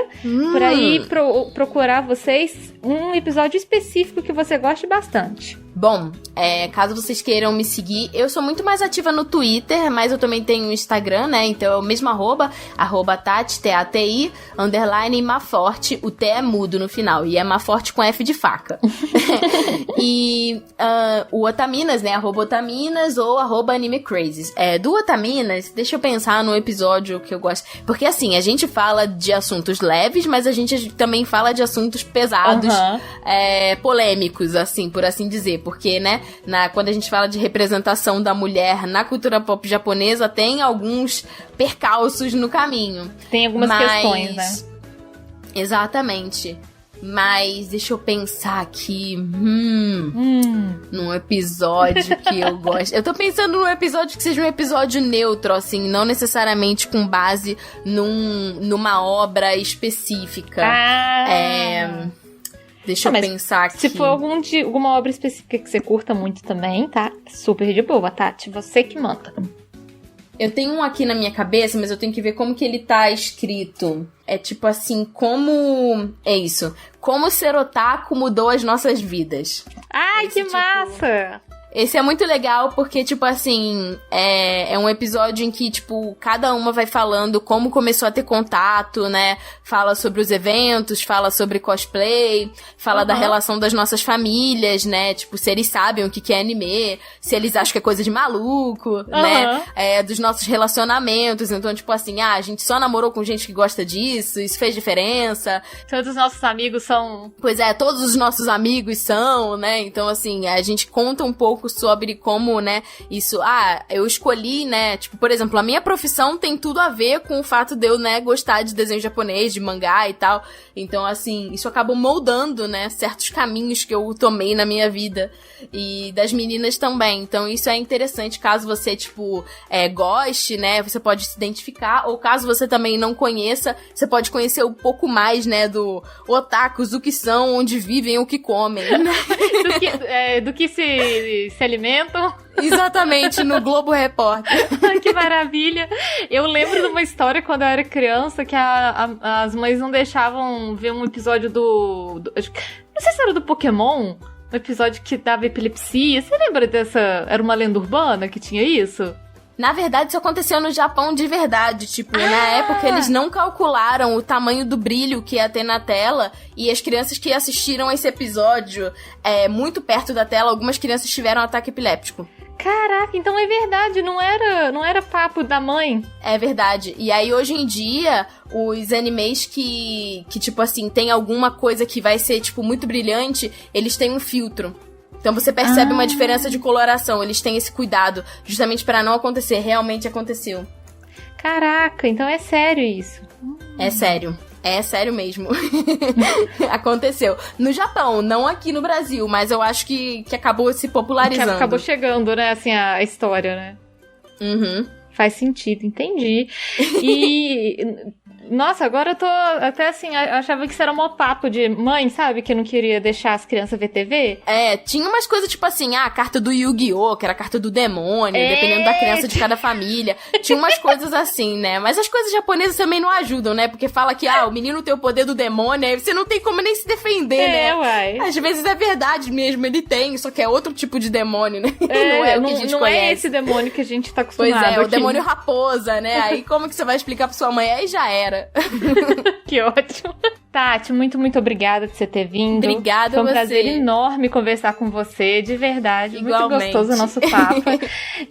pra ir procurar vocês um episódio específico que você goste bastante. Bom, caso vocês queiram me seguir, eu sou muito mais ativa no Twitter, mas eu também tenho o Instagram, né? Então é o mesmo arroba Tati, T-A-T-I, _, Maforte, o T é mudo no final, e é Maforte com F de faca. E o Otaminas, né? @Otaminas ou @AnimeCrazes. Do Otaminas, deixa eu pensar no episódio que eu gosto. Porque assim, a gente fala de assuntos leves, mas a gente também fala de assuntos pesados, polêmicos, assim, por assim dizer. Porque, né, quando a gente fala de representação da mulher na cultura pop japonesa, tem alguns percalços no caminho. Tem algumas questões, né? Exatamente. Mas deixa eu pensar aqui. Num episódio que eu gosto. Eu tô pensando num episódio que seja um episódio neutro, assim, não necessariamente com base numa obra específica. Deixa eu pensar aqui. Se for alguma obra específica que você curta muito também, tá? Super de boa, Tati. Você que manda. Eu tenho um aqui na minha cabeça, mas eu tenho que ver como que ele tá escrito. É tipo assim, como... É isso. Como ser otaku mudou as nossas vidas. Ai, que massa! Esse é muito legal porque, tipo assim, é um episódio em que, tipo, cada uma vai falando como começou a ter contato, né? Fala sobre os eventos, fala sobre cosplay, fala da relação das nossas famílias, né? Tipo, se eles sabem o que é anime, se eles acham que é coisa de maluco, né? Dos nossos relacionamentos. Então, tipo assim, a gente só namorou com gente que gosta disso, isso fez diferença. Todos os nossos amigos são... Pois é, todos os nossos amigos são, né? Então, assim, a gente conta um pouco sobre como, né, isso, eu escolhi, né, tipo, por exemplo, a minha profissão tem tudo a ver com o fato de eu, né, gostar de desenho japonês, de mangá e tal, então, assim, isso acabou moldando, né, certos caminhos que eu tomei na minha vida, e das meninas também, então isso é interessante, caso você, tipo, goste, né, você pode se identificar, ou caso você também não conheça, você pode conhecer um pouco mais, né, do otakus, o que são, onde vivem, o que comem, né? do que se alimentam. Exatamente, no Globo Repórter. Que maravilha. Eu lembro de uma história quando eu era criança que as mães não deixavam ver um episódio não sei se era do Pokémon, um episódio que dava epilepsia. Você lembra dessa? Era uma lenda urbana que tinha isso? Na verdade, isso aconteceu no Japão de verdade. Tipo, na época, eles não calcularam o tamanho do brilho que ia ter na tela. E as crianças que assistiram esse episódio muito perto da tela, algumas crianças tiveram ataque epiléptico. Caraca, então é verdade, não era papo da mãe. É verdade. E aí, hoje em dia, os animes que tipo assim, tem alguma coisa que vai ser, tipo, muito brilhante, eles têm um filtro. Então você percebe uma diferença de coloração. Eles têm esse cuidado, justamente pra não acontecer. Realmente aconteceu. Caraca, então é sério isso. É sério. É sério mesmo. Aconteceu. No Japão, não aqui no Brasil, mas eu acho que acabou se popularizando. Que acabou chegando, né, assim, a história, né? Faz sentido, entendi. E... Nossa, agora eu tô até assim, achava que isso era um papo de mãe, sabe? Que não queria deixar as crianças ver TV. Tinha umas coisas tipo assim, a carta do Yu-Gi-Oh!, que era a carta do demônio, dependendo da criança de cada família. Tinha umas coisas assim, né? Mas as coisas japonesas também não ajudam, né? Porque fala que, o menino tem o poder do demônio, aí você não tem como nem se defender, né? Uai. Às vezes é verdade mesmo, ele tem, só que é outro tipo de demônio, né? Não é o que a gente não conhece. É esse demônio que a gente tá acostumado. Pois é, aqui. o demônio raposa, né? Aí como que você vai explicar pra sua mãe? Aí já era. Que ótimo. Tati, muito, muito obrigada por você ter vindo. Obrigada Foi um a você. prazer enorme conversar com você, de verdade. Igualmente. Muito gostoso o nosso papo.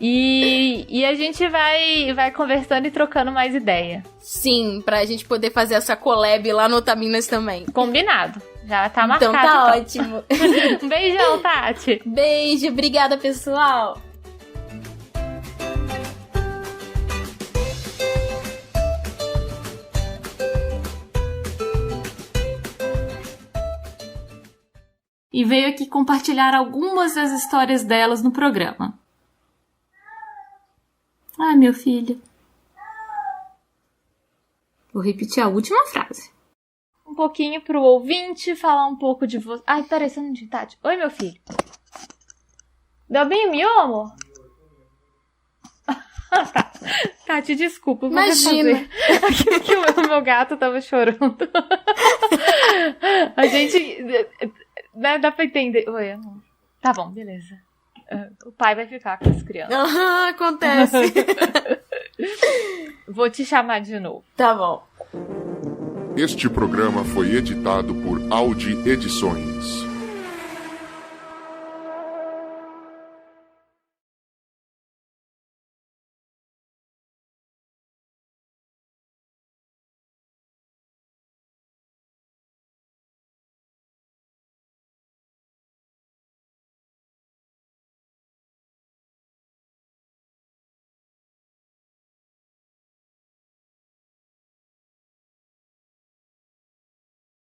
E a gente vai conversando e trocando mais ideia. Sim, pra gente poder fazer essa collab lá no Otaminas também. Combinado. Já tá marcado. Então tá ótimo. Um beijão, Tati. Beijo, obrigada, pessoal. e veio aqui compartilhar algumas das histórias delas no programa. Ai, meu filho. Vou repetir a última frase. Um pouquinho pro ouvinte, falar um pouco de você. Ai, peraí, você não de Tati. Oi, meu filho. Deu bem, meu amor? Tati, desculpa. Imagina. Aquilo que o meu gato tava chorando. A gente... Dá pra entender. Oi, amor. Tá bom, beleza. O pai vai ficar com as crianças. Acontece. Vou te chamar de novo. Tá bom. Este programa foi editado por Audi Edições.